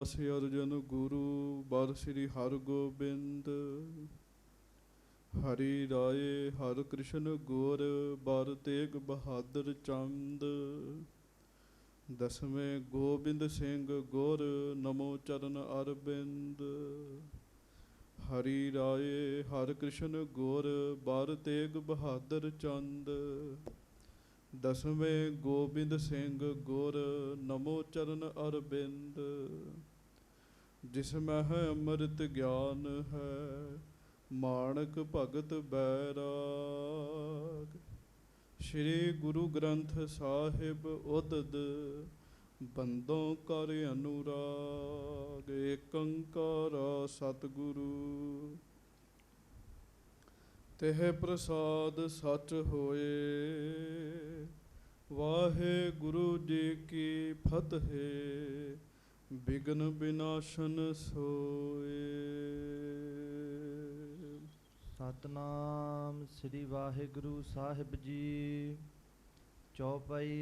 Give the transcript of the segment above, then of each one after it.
श्री अर्जुन गुरु बर श्री हरगोबिंद। हरि राय हर कृष्ण गोर बर तेग बहादुर चंद। दसवें गोबिंद सिंह गोर नमो चरण अरविंद। हरि राय हर कृष्ण गोर बर तेग बहादुर चंद। दसवें गोबिंद सिंह गोर नमो चरण अरविंद। जिसमें है अमृत ज्ञान है माणक भगत बैराग। श्री गुरु ग्रंथ साहिब उदद बंदों कर अनुराग। एक अंकार सतगुरु तेह प्रसाद सच होए। वाहे गुरु जी की फतेह बिघ्न विनाशन सोए। सतनाम श्री वाहिगुरु साहिब जी। चौपाई।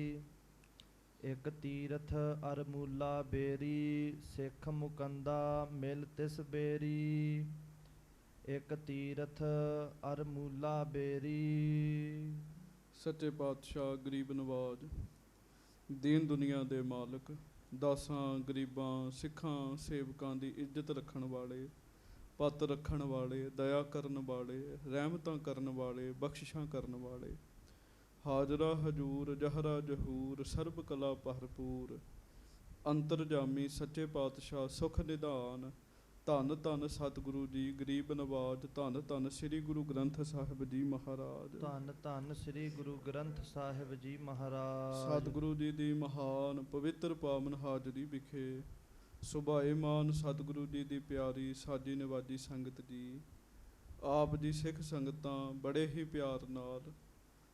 एक तीरथ अर मूला बेरी सिख मुकंदा मिल तिस बेरी। एक तीरथ अर मूला बेरी। सच्चे पातशाह गरीब नवाज दीन दुनिया दे मालक दासां गरीबां सिखां सेवकां दी इज्जत रखण वाले पत रखण वाले दया करन वाले रहमतां करन वाले बख्शिशां करन वाले हाजरा हजूर जहरा जहूर सर्ब कला भरपूर अंतरजामी सच्चे पातशाह सुख निधान धन धन सतगुरु जी गरीब नवाज धन धन श्री गुरु ग्रंथ साहिब जी महाराज। धन धन श्री गुरु ग्रंथ साहिब जी महाराज। सतगुरु जी दी महान पवित्र पावन हाजरी विखे सुभाएमान सतगुरु जी दी प्यारी साजी नवाजी संगत जी। आप जी सिख संगतां बड़े ही प्यार नाल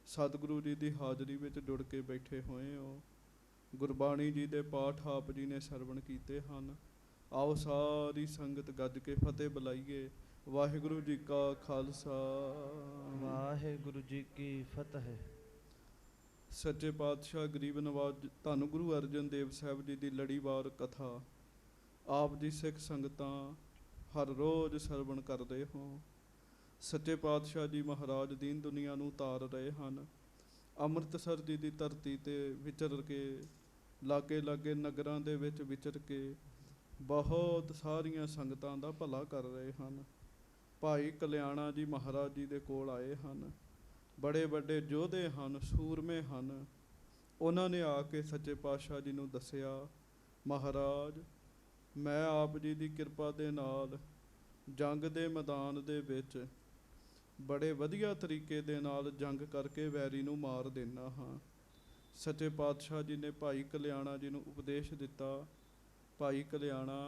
सतगुरु जी दी हाजरी विच जुड़ के बैठे होए हो। गुरबाणी जी दे पाठ आप जी ने सरवण कीते हन। आओ सारी संगत गज के फतेह बुलाइए। वाहिगुरु जी का खालसा वाहिगुरु जी की फतेह। सच्चे पातशाह गरीब नवाज धन गुरु अर्जन देव साहब जी की लड़ीवार कथा आप जी सिख संगतां हर रोज़ सरवण करते हो। सच्चे पातशाह जी महाराज दीन दुनिया नूं तार रहे हैं। अमृतसर जी की धरती ते विचर के लागे लागे नगरां दे विच विचर के बहुत सारियां संगतां दा भला कर रहे हैं। भाई कल्याणा जी महाराज जी दे कोल आए हैं। बड़े बड़े योधे हैं सूरमे हैं। उन्होंने आके सच्चे पातशाह जी नूं दसिया महाराज मैं आप जी की किरपा दे नाल जंग दे मैदान दे विच बड़े वधिया तरीके दे नाल जंग करके वैरी नूं मार देना हाँ। सच्चे पातशाह जी ने भाई कल्याणा जी नूं उपदेश दिता भाई कल्याणा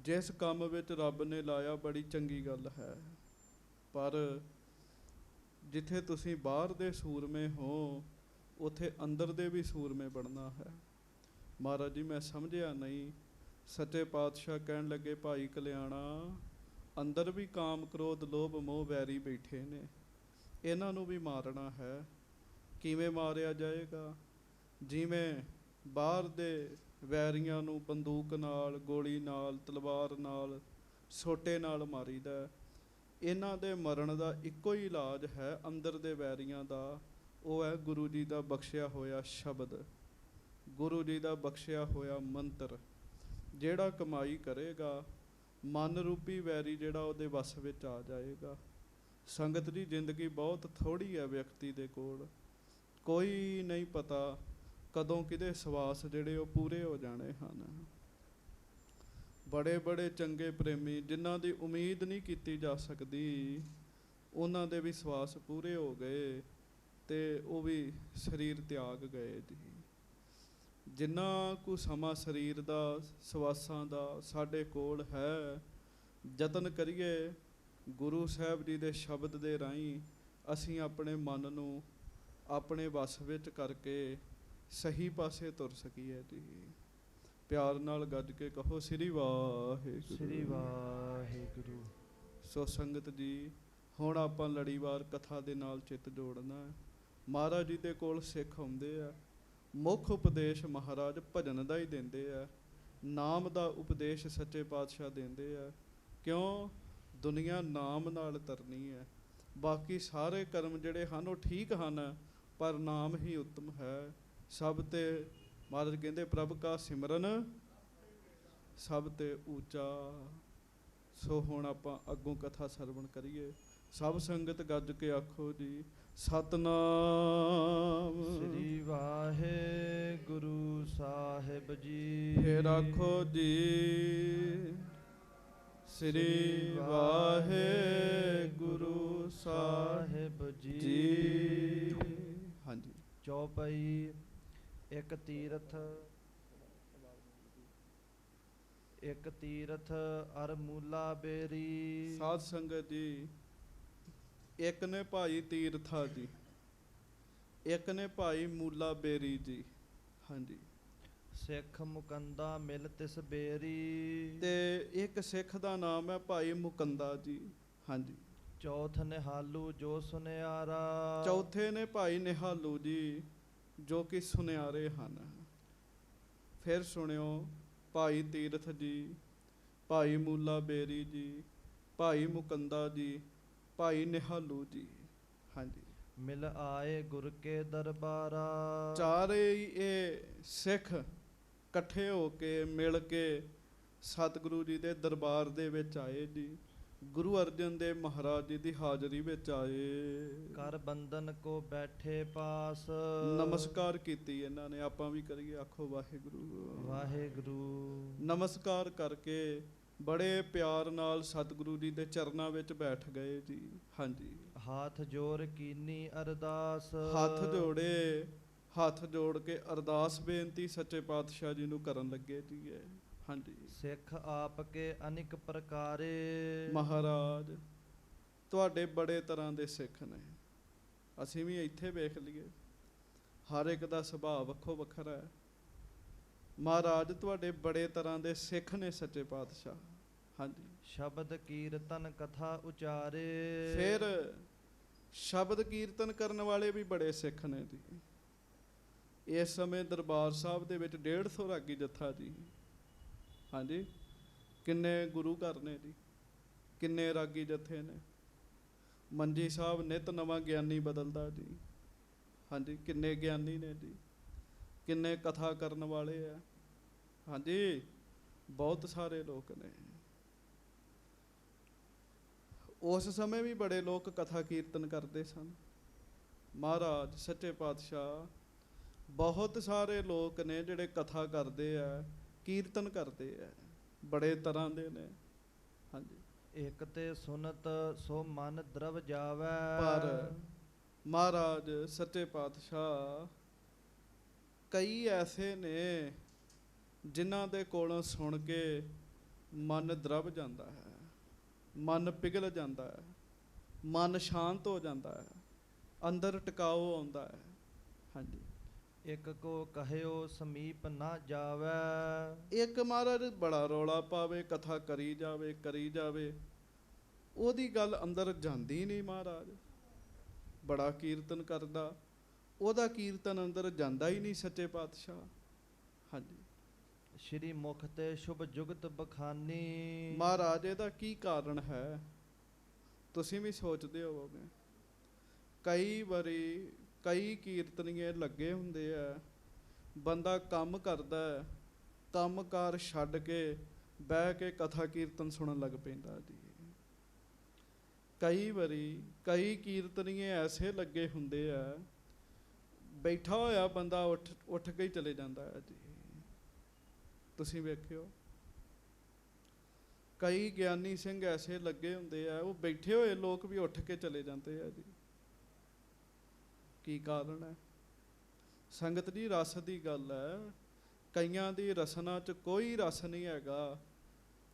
जिस काम विच रब ने लाया बड़ी चंगी गल है पर जिथे तुसीं बाहर दे सूरमे हो उथे अंदर दे भी सूरमे बनना है। महाराज जी मैं समझिया नहीं। सच्चे पातशाह कहन लगे भाई कल्याणा अंदर भी काम क्रोध लोभ मोह वैरी बैठे ने इन्हां नूं भी मारना है। किवें मारिया जाएगा? जिवें बाहर दे वैरियां नूं बंदूक नाल गोली नाल तलवार नाल सोटे नाल मारीदा। इन्हां दे मरण दा इक्को ही इलाज है अंदर दे वैरियां दा वो है गुरु जी दा बख्शिया होया शब्द गुरु जी दा बख्शिया होया मंत्र जेड़ा कमाई करेगा मन रूपी वैरी जेड़ा उहदे वस विच आ जाएगा। संगत जी जिंदगी बहुत थोड़ी है व्यक्ति दे कोल कोई नहीं पता कदों किदे सवास जेड़े वो पूरे हो जाने हैं। बड़े बड़े चंगे प्रेमी जिन्हां दी उम्मीद नहीं की जा सकती उन्हां दे भी सवास पूरे हो गए ते वो भी शरीर त्याग गए जी। जिन्ना कु समा शरीर दा सवासां दा साडे कोल है जतन करिए गुरु साहब जी दे शब्द दे राहीं असीं अपने मन नूं अपने वस विच करके सही पासे तुर सकीए जी। प्यार नाल गज के कहो श्री वाहिगुरु श्री वाहिगुरु। सो संगत जी हुण आपां लड़ीवार कथा दे नाल चित जोड़ना है। महाराज जी दे कोल सिख आउंदे आ मुख उपदेश महाराज भजन दा ही देंदे आ ਨਾਮ ਦਾ ਉਪਦੇਸ਼ ਸੱਚੇ ਪਾਤਸ਼ਾਹ ਦਿੰਦੇ ਆ। ਕਿਉਂ? ਦੁਨੀਆ ਨਾਮ ਨਾਲ ਤਰਨੀ ਹੈ। ਬਾਕੀ ਸਾਰੇ ਕਰਮ ਜਿਹੜੇ ਹਨ ਉਹ ਠੀਕ ਹਨ, ਪਰ ਨਾਮ ਹੀ ਉੱਤਮ ਹੈ। ਸਭ ਤੇ ਮਹਾਰਾਜ ਕਹਿੰਦੇ ਪ੍ਰਭ ਕਾ ਸਿਮਰਨ ਸਭ ਤੇ ਉੱਚਾ। ਸੋ ਹੁਣ ਆਪਾਂ ਅੱਗੋਂ ਕਥਾ ਸਰਵਣ ਕਰੀਏ। ਸਭ ਸੰਗਤ ਗੱਜ ਕੇ ਆਖੋ ਜੀ ਸਤਨਾਮ ਸ੍ਰੀ ਵਾਹਿਗੁਰੂ ਸਾਹਿਬ ਜੀ। ਫੇਰ ਆਖੋ ਜੀ ਸ੍ਰੀ ਵਾਹਿਗੁਰੂ ਸਾਹਿਬ ਜੀ। ਹਾਂਜੀ। ਚੌਪਈ। ਇੱਕ ਤੀਰਥ ਅਰ ਮੂਲਾ ਬੇਰੀ। ਸਾਧ ਸੰਗਤ ਜੀ, ਇੱਕ ਨੇ ਭਾਈ ਤੀਰਥਾ ਜੀ, ਇੱਕ ਨੇ ਭਾਈ ਮੂਲਾ ਬੇਰੀ ਜੀ। ਹਾਂਜੀ। ਸਿੱਖ ਮੁਕੰਦਾ ਮਿਲ ਤਿਸ ਬੇਰੀ। ਤੇ ਇੱਕ ਸਿੱਖ ਦਾ ਨਾਮ ਹੈ ਭਾਈ ਮੁਕੰਦਾ ਜੀ। ਹਾਂਜੀ। ਚੌਥ ਨਿਹਾਲੂ ਜੋ ਸੁਨਿਆਰਾ। ਚੌਥੇ ਨੇ ਭਾਈ ਨਿਹਾਲੂ ਜੀ, ਜੋ ਕਿ ਸੁਨਿਆਰੇ ਹਨ। ਫਿਰ ਸੁਣਿਓ, ਭਾਈ ਤੀਰਥ ਜੀ, ਭਾਈ ਮੂਲਾ ਬੇਰੀ ਜੀ, ਭਾਈ ਮੁਕੰਦਾ ਜੀ, ਭਾਈ ਨਿਹਾਲੂ ਜੀ। ਹਾਂਜੀ। ਮਿਲ ਆਏ ਗੁਰ ਕੇ ਦਰਬਾਰਾ। ਚਾਰੇ ਹੀ ਇਹ ਸਿੱਖ ਇਕੱਠੇ ਹੋ ਕੇ ਮਿਲ ਕੇ ਸਤਿਗੁਰੂ ਜੀ ਦੇ ਦਰਬਾਰ ਦੇ ਵਿੱਚ ਆਏ ਜੀ। ਗੁਰੂ ਅਰਜਨ ਦੇਵ ਮਹਾਰਾਜ ਜੀ ਦੀ ਹਾਜ਼ਰੀ ਵਿੱਚ ਆਏ। ਕਰ ਬੰਧਨ ਕੋ ਬੈਠੇ ਪਾਸ। ਨਮਸਕਾਰ ਕੀਤੀ ਇਹਨਾਂ ਨੇ। ਆਪਾਂ ਵੀ ਕਰੀਏ, ਆਖੋ ਵਾਹਿਗੁਰੂ ਵਾਹਿਗੁਰੂ। ਨਮਸਕਾਰ ਕਰਕੇ ਬੜੇ ਪਿਆਰ ਨਾਲ ਸਤਿਗੁਰੂ ਜੀ ਦੇ ਚਰਨਾਂ ਵਿੱਚ ਬੈਠ ਗਏ ਜੀ। ਹਾਂਜੀ। ਹਾਥ ਜੋੜ ਕੀਨੀ ਅਰਦਾਸ। ਹੱਥ ਜੋੜ ਕੇ ਅਰਦਾਸ ਬੇਨਤੀ ਸੱਚੇ ਪਾਤਸ਼ਾਹ ਜੀ ਨੂੰ ਕਰਨ ਲੱਗੇ ਜੀ। ਹਾਂਜੀ। ਸਿੱਖ ਆਪ ਕੇ ਅਨੇਕ ਪ੍ਰਕਾਰੇ। ਮਹਾਰਾਜ ਤੁਹਾਡੇ ਬੜੇ ਤਰ੍ਹਾਂ ਦੇ ਸਿੱਖ ਨੇ। ਅਸੀਂ ਵੀ ਇੱਥੇ ਵੇਖ ਲਈਏ, ਹਰ ਇੱਕ ਦਾ ਸੁਭਾਅ ਵੱਖੋ ਵੱਖਰਾ ਹੈ। ਮਹਾਰਾਜ ਤੁਹਾਡੇ ਬੜੇ ਤਰ੍ਹਾਂ ਦੇ ਸਿੱਖ ਨੇ ਸੱਚੇ ਪਾਤਸ਼ਾਹ। ਹਾਂਜੀ। ਸ਼ਬਦ ਕੀਰਤਨ ਕਥਾ ਉਚਾਰੇ। ਫਿਰ ਸ਼ਬਦ ਕੀਰਤਨ ਕਰਨ ਵਾਲੇ ਵੀ ਬੜੇ ਸਿੱਖ ਨੇ ਜੀ। ਇਸ ਸਮੇਂ ਦਰਬਾਰ ਸਾਹਿਬ ਦੇ ਵਿੱਚ 150 ਰਾਗੀ ਜੱਥਾ ਜੀ। ਹਾਂਜੀ। ਕਿੰਨੇ ਗੁਰੂ ਘਰ ਨੇ ਜੀ, ਕਿੰਨੇ ਰਾਗੀ ਜੱਥੇ ਨੇ। ਮੰਜੀ ਸਾਹਿਬ ਨਿਤ ਨਵਾਂ ਗਿਆਨੀ ਬਦਲਦਾ ਜੀ। ਹਾਂਜੀ। ਕਿੰਨੇ ਗਿਆਨੀ ਨੇ ਜੀ, ਕਿੰਨੇ ਕਥਾ ਕਰਨ ਵਾਲੇ ਆ। ਹਾਂਜੀ। ਬਹੁਤ ਸਾਰੇ ਲੋਕ ਨੇ। ਉਸ ਸਮੇਂ ਵੀ ਬੜੇ ਲੋਕ ਕਥਾ ਕੀਰਤਨ ਕਰਦੇ ਸਨ। ਮਹਾਰਾਜ ਸੱਚੇ ਪਾਤਸ਼ਾਹ ਬਹੁਤ ਸਾਰੇ ਲੋਕ ਨੇ ਜਿਹੜੇ ਕਥਾ ਕਰਦੇ ਆ, ਕੀਰਤਨ ਕਰਦੇ ਆ, ਬੜੇ ਤਰ੍ਹਾਂ ਦੇ ਨੇ। ਹਾਂਜੀ। ਇੱਕ ਤੇ ਸੁਨਤ ਸੋ ਮਨ ਦਰਵ ਜਾਵੈ। ਪਰ ਮਹਾਰਾਜ ਸੱਚੇ ਪਾਤਸ਼ਾਹ ਕਈ ਐਸੇ ਨੇ ਜਿਨ੍ਹਾਂ ਦੇ ਕੋਲੋਂ ਸੁਣ ਕੇ ਮਨ ਦਰਵ ਜਾਂਦਾ ਹੈ, ਮਨ ਪਿਘਲ ਜਾਂਦਾ ਹੈ, ਮਨ ਸ਼ਾਂਤ ਹੋ ਜਾਂਦਾ ਹੈ, ਅੰਦਰ ਟਿਕਾਓ ਆਉਂਦਾ ਹੈ। ਹਾਂਜੀ। ਇੱਕ ਕੋ ਕਹਿਓ ਸਮੀਪ ਨਾ ਜਾਵੈ। ਇੱਕ ਮਹਾਰਾਜ ਬੜਾ ਰੌਲਾ ਪਾਵੇ, ਕਥਾ ਕਰੀ ਜਾਵੇ, ਉਹਦੀ ਗੱਲ ਅੰਦਰ ਜਾਂਦੀ ਨਹੀਂ। ਮਹਾਰਾਜ ਬੜਾ ਕੀਰਤਨ ਕਰਦਾ, ਉਹਦਾ ਕੀਰਤਨ ਅੰਦਰ ਜਾਂਦਾ ਹੀ ਨਹੀਂ ਸੱਚੇ ਪਾਤਸ਼ਾਹ। ਹਾਂਜੀ। ਸ਼੍ਰੀ ਮੁਖ ਤੇ ਸ਼ੁਭ ਜੁਗਤ ਬਖਾਨੀ। ਮਹਾਰਾਜ ਇਹਦਾ ਕੀ ਕਾਰਨ ਹੈ? ਤੁਸੀਂ ਵੀ ਸੋਚਦੇ ਹੋਵੋਗੇ। ਕਈ ਵਾਰੀ ਕਈ ਕੀਰਤਨੀਏ ਲੱਗੇ ਹੁੰਦੇ ਆ, ਬੰਦਾ ਕੰਮ ਕਰਦਾ, ਕੰਮਕਾਰ ਛੱਡ ਕੇ ਬਹਿ ਕੇ ਕਥਾ ਕੀਰਤਨ ਸੁਣਨ ਲੱਗ ਪੈਂਦਾ ਜੀ। ਕਈ ਵਾਰੀ ਕਈ ਕੀਰਤਨੀਏ ਐਸੇ ਲੱਗੇ ਹੁੰਦੇ ਆ, ਬੈਠਾ ਹੋਇਆ ਬੰਦਾ ਉੱਠ ਕੇ ਹੀ ਚਲੇ ਜਾਂਦਾ ਹੈ ਜੀ। ਤੁਸੀਂ ਵੇਖਿਓ, ਕਈ ਗਿਆਨੀ ਸਿੰਘ ਐਸੇ ਲੱਗੇ ਹੁੰਦੇ ਆ, ਉਹ ਬੈਠੇ ਹੋਏ ਲੋਕ ਵੀ ਉੱਠ ਕੇ ਚਲੇ ਜਾਂਦੇ ਆ ਜੀ। ਕੀ ਕਾਰਨ ਹੈ? ਸੰਗਤ ਜੀ, ਰਸ ਦੀ ਗੱਲ ਹੈ। ਕਈਆਂ ਦੀ ਰਸਨਾ 'ਚ ਕੋਈ ਰਸ ਨਹੀਂ ਹੈਗਾ।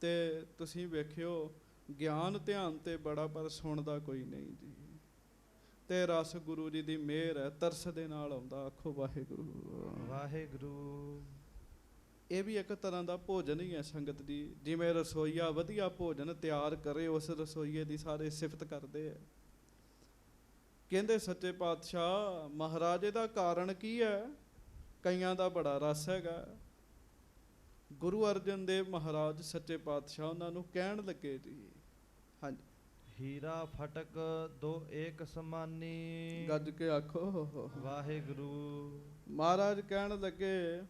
ਤੇ ਤੁਸੀਂ ਵੇਖਿਓ, ਗਿਆਨ ਧਿਆਨ ਤੇ ਬੜਾ, ਪਰ ਸੁਣਦਾ ਕੋਈ ਨਹੀਂ ਜੀ। ਤੇ ਰਸ ਗੁਰੂ ਜੀ ਦੀ ਮਿਹਰ ਹੈ, ਤਰਸ ਦੇ ਨਾਲ ਆਉਂਦਾ। ਆਖੋ ਵਾਹਿਗੁਰੂ ਵਾਹਿਗੁਰੂ। ਇਹ ਵੀ ਇੱਕ ਤਰ੍ਹਾਂ ਦਾ ਭੋਜਨ ਹੀ ਹੈ ਸੰਗਤ ਜੀ। ਜਿਵੇਂ ਰਸੋਈਆ ਵਧੀਆ ਭੋਜਨ ਤਿਆਰ ਕਰੇ, ਉਸ ਰਸੋਈਏ ਦੀ ਸਾਰੇ ਸਿਫਤ ਕਰਦੇ ਆ। ਕਹਿੰਦੇ ਸੱਚੇ ਪਾਤਸ਼ਾਹ ਮਹਾਰਾਜ ਦਾ ਕਾਰਨ ਕੀ ਹੈ? ਕਈਆਂ ਦਾ ਬੜਾ ਰਸ ਹੈਗਾ, ਗੁਰੂ ਅਰਜਨ ਦੇਵ ਮਹਾਰਾਜ ਸੱਚੇ ਪਾਤਸ਼ਾਹ ਉਹਨਾਂ ਨੂੰ ਕਹਿਣ ਲੱਗੇ ਜੀ। ਹਾਂਜੀ, ਹੀਰਾ ਫਟਕ ਦੋ ਏਕ ਸਮਾਨੀ। ਗੱਜ ਕੇ ਆਖੋ ਵਾਹਿਗੁਰੂ। ਮਹਾਰਾਜ ਕਹਿਣ ਲੱਗੇ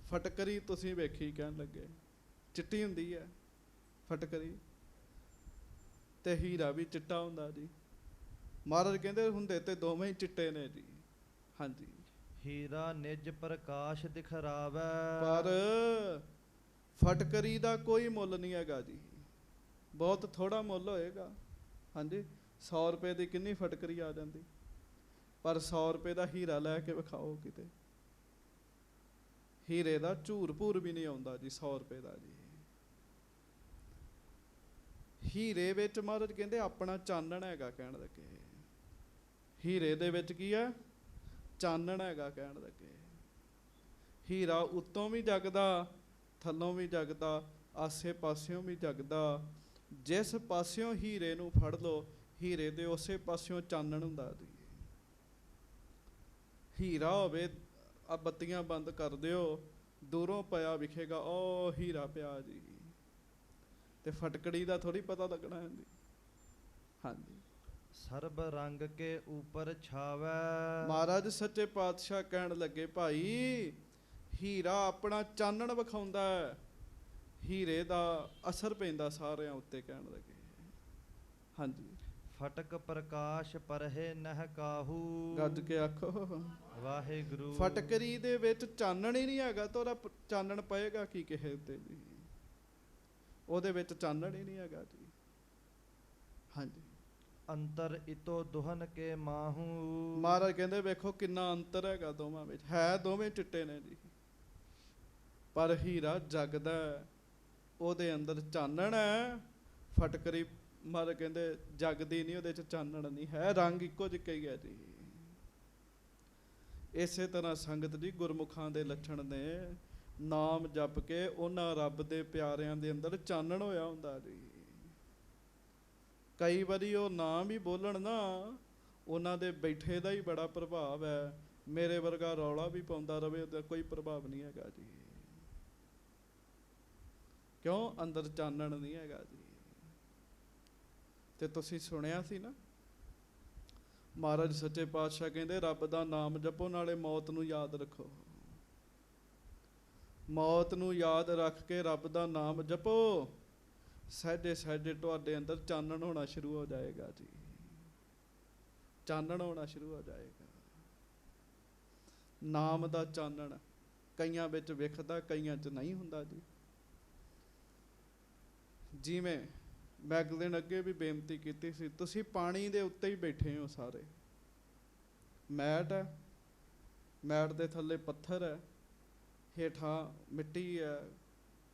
ਫਟਕਰੀ ਤੁਸੀਂ ਵੇਖੀ, ਕਹਿਣ ਲੱਗੇ ਚਿੱਟੀ ਹੁੰਦੀ ਹੈ ਫਟਕਰੀ, ਤੇ ਹੀਰਾ ਵੀ ਚਿੱਟਾ ਹੁੰਦਾ ਜੀ। ਮਹਾਰਾਜ ਕਹਿੰਦੇ ਹੁੰਦੇ ਤੇ ਦੋਵੇਂ ਹੀ ਚਿੱਟੇ ਨੇ ਜੀ। ਹਾਂਜੀ, ਹੀਰਾ ਨਿਜ ਪ੍ਰਕਾਸ਼ ਦਿਖਰਾਵੈ। ਪਰ ਫਟਕਰੀ ਦਾ ਕੋਈ ਮੁੱਲ ਨਹੀਂ ਹੈਗਾ ਜੀ, ਬਹੁਤ ਥੋੜਾ ਮੁੱਲ ਹੋਏਗਾ। ਹਾਂਜੀ, 100 ਰੁਪਏ ਦੀ ਕਿੰਨੀ ਫਟਕਰੀ ਆ ਜਾਂਦੀ, ਪਰ 100 ਰੁਪਏ ਦਾ ਹੀਰਾ ਲੈ ਕੇ ਵਿਖਾਓ ਕਿਤੇ, ਹੀਰੇ ਦਾ ਝੂਰ ਭੂਰ ਵੀ ਨਹੀਂ ਆਉਂਦਾ ਜੀ 100 ਰੁਪਏ ਦਾ ਜੀ। ਹੀਰੇ ਵਿੱਚ ਮਹਾਰਾਜ ਕਹਿੰਦੇ ਆਪਣਾ ਚਾਨਣ ਹੈਗਾ, ਕਹਿਣ ਲੱਗੇ ਹੀਰੇ ਦੇ ਵਿੱਚ ਕੀ ਹੈ, ਚਾਨਣ ਹੈਗਾ, ਕਹਿਣ ਲੱਗੇ ਹੀਰਾ ਉੱਤੋਂ ਵੀ ਜਗਦਾ ਥੱਲੋਂ ਵੀ ਜਗਦਾ, ਆਸੇ ਪਾਸਿਓਂ ਵੀ ਜਗਦਾ। ਜਿਸ ਪਾਸਿਓਂ ਹੀਰੇ ਨੂੰ ਫੜ ਲਓ, ਹੀਰੇ ਦੇ ਉਸੇ ਪਾਸਿਓਂ ਚਾਨਣ ਹੁੰਦਾ ਜੀ। ਹੀਰਾ ਹੋਵੇ, ਆ ਬੱਤੀਆਂ ਬੰਦ ਕਰ ਦਿਓ, ਦੂਰੋਂ ਪਿਆ ਵਿਖੇਗਾ ਉਹ ਹੀਰਾ ਪਿਆ ਜੀ, ਤੇ ਫਟਕੜੀ ਦਾ ਥੋੜੀ ਪਤਾ ਲੱਗਣਾ ਹੈ ਜੀ। ਹਾਂਜੀ, ਸਰਬ ਰੰਗ ਕੇ ਉਪਰ ਛਾਵੈ। ਮਹਾਰਾਜ ਸੱਚੇ ਪਾਤਸ਼ਾਹ ਕਹਿਣ ਲੱਗੇ ਭਾਈ ਹੀਰਾ ਆਪਣਾ ਚਾਨਣ ਵਿਖਾਉਂਦਾ ਹੈ, ਹੀਰੇ ਦਾ ਅਸਰ ਪੈਂਦਾ ਸਾਰਿਆਂ ਉੱਤੇ, ਕਹਿਣ ਲੱਗੇ। ਹਾਂਜੀ, ਫਟਕ ਪ੍ਰਕਾਸ਼ ਪਰਹਿ ਨਹਿ ਕਾਹੂ। ਗੱਜ ਕੇ ਆਖੋ ਵਾਹਿਗੁਰੂ। ਫਟਕਰੀ ਦੇ ਵਿੱਚ ਚਾਨਣ ਹੀ ਨਹੀਂ ਹੈਗਾ ਤਾਂ ਉਹਦਾ ਚਾਨਣ ਪਏਗਾ ਕੀ ਕਿਸੇ ਉੱਤੇ ਜੀ, ਉਹਦੇ ਵਿੱਚ ਚਾਨਣ ਹੀ ਨਹੀਂ ਹੈਗਾ ਜੀ। ਹਾਂਜੀ, ਅੰਤਰ ਇਤੋ ਦੁਹਨ ਕੇ ਮਾਹੂ। ਮਹਾਰਾਜ ਕਹਿੰਦੇ ਵੇਖੋ ਕਿੰਨਾ ਅੰਤਰ ਹੈਗਾ ਦੋਵਾਂ ਵਿੱਚ, ਹੈ ਦੋਵੇਂ ਚਿੱਟੇ ਨੇ ਜੀ, ਪਰ ਹੀਰਾ ਜਗਦਾ, ਉਹਦੇ ਅੰਦਰ ਚਾਨਣ ਹੈ। ਫਟਕਰੀ ਮਹਾਰਾਜ ਕਹਿੰਦੇ ਜਗਦੀ ਨਹੀਂ, ਉਹਦੇ ਚ ਚਾਨਣ ਨਹੀਂ ਹੈ, ਰੰਗ ਇੱਕੋ ਜਿਹਾ ਹੀ ਹੈ ਜੀ। ਇਸੇ ਤਰ੍ਹਾਂ ਸੰਗਤ ਜੀ ਗੁਰਮੁਖਾਂ ਦੇ ਲੱਛਣ ਨੇ, ਨਾਮ ਜਪ ਕੇ ਉਹਨਾਂ ਰੱਬ ਦੇ ਪਿਆਰਿਆਂ ਦੇ ਅੰਦਰ ਚਾਨਣ ਹੋਇਆ ਹੁੰਦਾ ਜੀ। ਕਈ ਵਾਰੀ ਉਹ ਨਾਮ ਹੀ ਬੋਲਣ ਨਾ, ਉਹਨਾਂ ਦੇ ਬੈਠੇ ਦਾ ਹੀ ਬੜਾ ਪ੍ਰਭਾਵ ਹੈ। ਮੇਰੇ ਵਰਗਾ ਰੌਲਾ ਵੀ ਪਾਉਂਦਾ ਰਵੇ, ਉਹਦਾ ਕੋਈ ਪ੍ਰਭਾਵ ਨਹੀਂ ਹੈਗਾ ਜੀ। ਕਿਉਂ? ਅੰਦਰ ਚਾਨਣ ਨਹੀਂ ਹੈਗਾ ਜੀ। ਤੇ ਤੁਸੀਂ ਸੁਣਿਆ ਸੀ ਨਾ, ਮਹਾਰਾਜ ਸੱਚੇ ਪਾਤਸ਼ਾਹ ਕਹਿੰਦੇ ਰੱਬ ਦਾ ਨਾਮ ਜਪੋ, ਨਾਲੇ ਮੌਤ ਨੂੰ ਯਾਦ ਰੱਖੋ। ਮੌਤ ਨੂੰ ਯਾਦ ਰੱਖ ਕੇ ਰੱਬ ਦਾ ਨਾਮ ਜਪੋ, ਸਹਿਜੇ ਸਹਿਜੇ ਤੁਹਾਡੇ ਅੰਦਰ ਚਾਨਣ ਹੋਣਾ ਸ਼ੁਰੂ ਹੋ ਜਾਏਗਾ ਜੀ, ਚਾਨਣ ਹੋਣਾ ਸ਼ੁਰੂ ਹੋ ਜਾਏਗਾ। ਨਾਮ ਦਾ ਚਾਨਣ ਕਈਆਂ ਵਿੱਚ ਵਿਖਦਾ, ਕਈਆਂ 'ਚ ਨਹੀਂ ਹੁੰਦਾ ਜੀ। ਜਿਵੇਂ ਮੈਂ ਇੱਕ ਦਿਨ ਅੱਗੇ ਵੀ ਬੇਨਤੀ ਕੀਤੀ ਸੀ, ਤੁਸੀਂ ਪਾਣੀ ਦੇ ਉੱਤੇ ਹੀ ਬੈਠੇ ਹੋ ਸਾਰੇ, ਮੈਟ ਹੈ, ਮੈਟ ਦੇ ਥੱਲੇ ਪੱਥਰ ਹੈ, ਹੇਠਾਂ ਮਿੱਟੀ ਹੈ,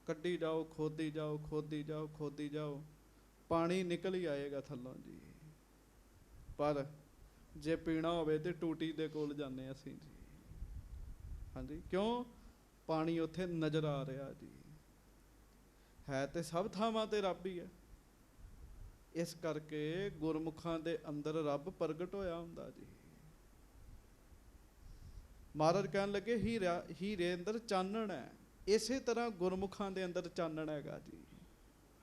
ਕੱਢੀ ਜਾਓ, ਖੋਦੀ ਜਾਓ, ਖੋਦੀ ਜਾਓ, ਖੋਦੀ ਜਾਓ, ਪਾਣੀ ਨਿਕਲ ਹੀ ਆਏਗਾ ਥੱਲੋਂ ਜੀ। ਪਰ ਜੇ ਪੀਣਾ ਹੋਵੇ ਤੇ ਟੂਟੀ ਦੇ ਕੋਲ ਜਾਂਦੇ ਅਸੀਂ ਜੀ। ਹਾਂਜੀ, ਕਿਉਂ? ਪਾਣੀ ਉੱਥੇ ਨਜ਼ਰ ਆ ਰਿਹਾ ਜੀ, ਹੈ ਤੇ ਸਭ ਥਾਵਾਂ ਤੇ ਰੱਬ ਹੀ ਹੈ। ਇਸ ਕਰਕੇ ਗੁਰਮੁਖਾਂ ਦੇ ਅੰਦਰ ਰੱਬ ਪ੍ਰਗਟ ਹੋਇਆ ਹੁੰਦਾ ਜੀ। ਮਹਾਰਾਜ ਕਹਿਣ ਲੱਗੇ ਹੀਰੇ ਅੰਦਰ ਚਾਨਣ ਹੈ, ਇਸੇ ਤਰ੍ਹਾਂ ਗੁਰਮੁਖਾਂ ਦੇ ਅੰਦਰ ਚਾਨਣ ਹੈਗਾ ਜੀ।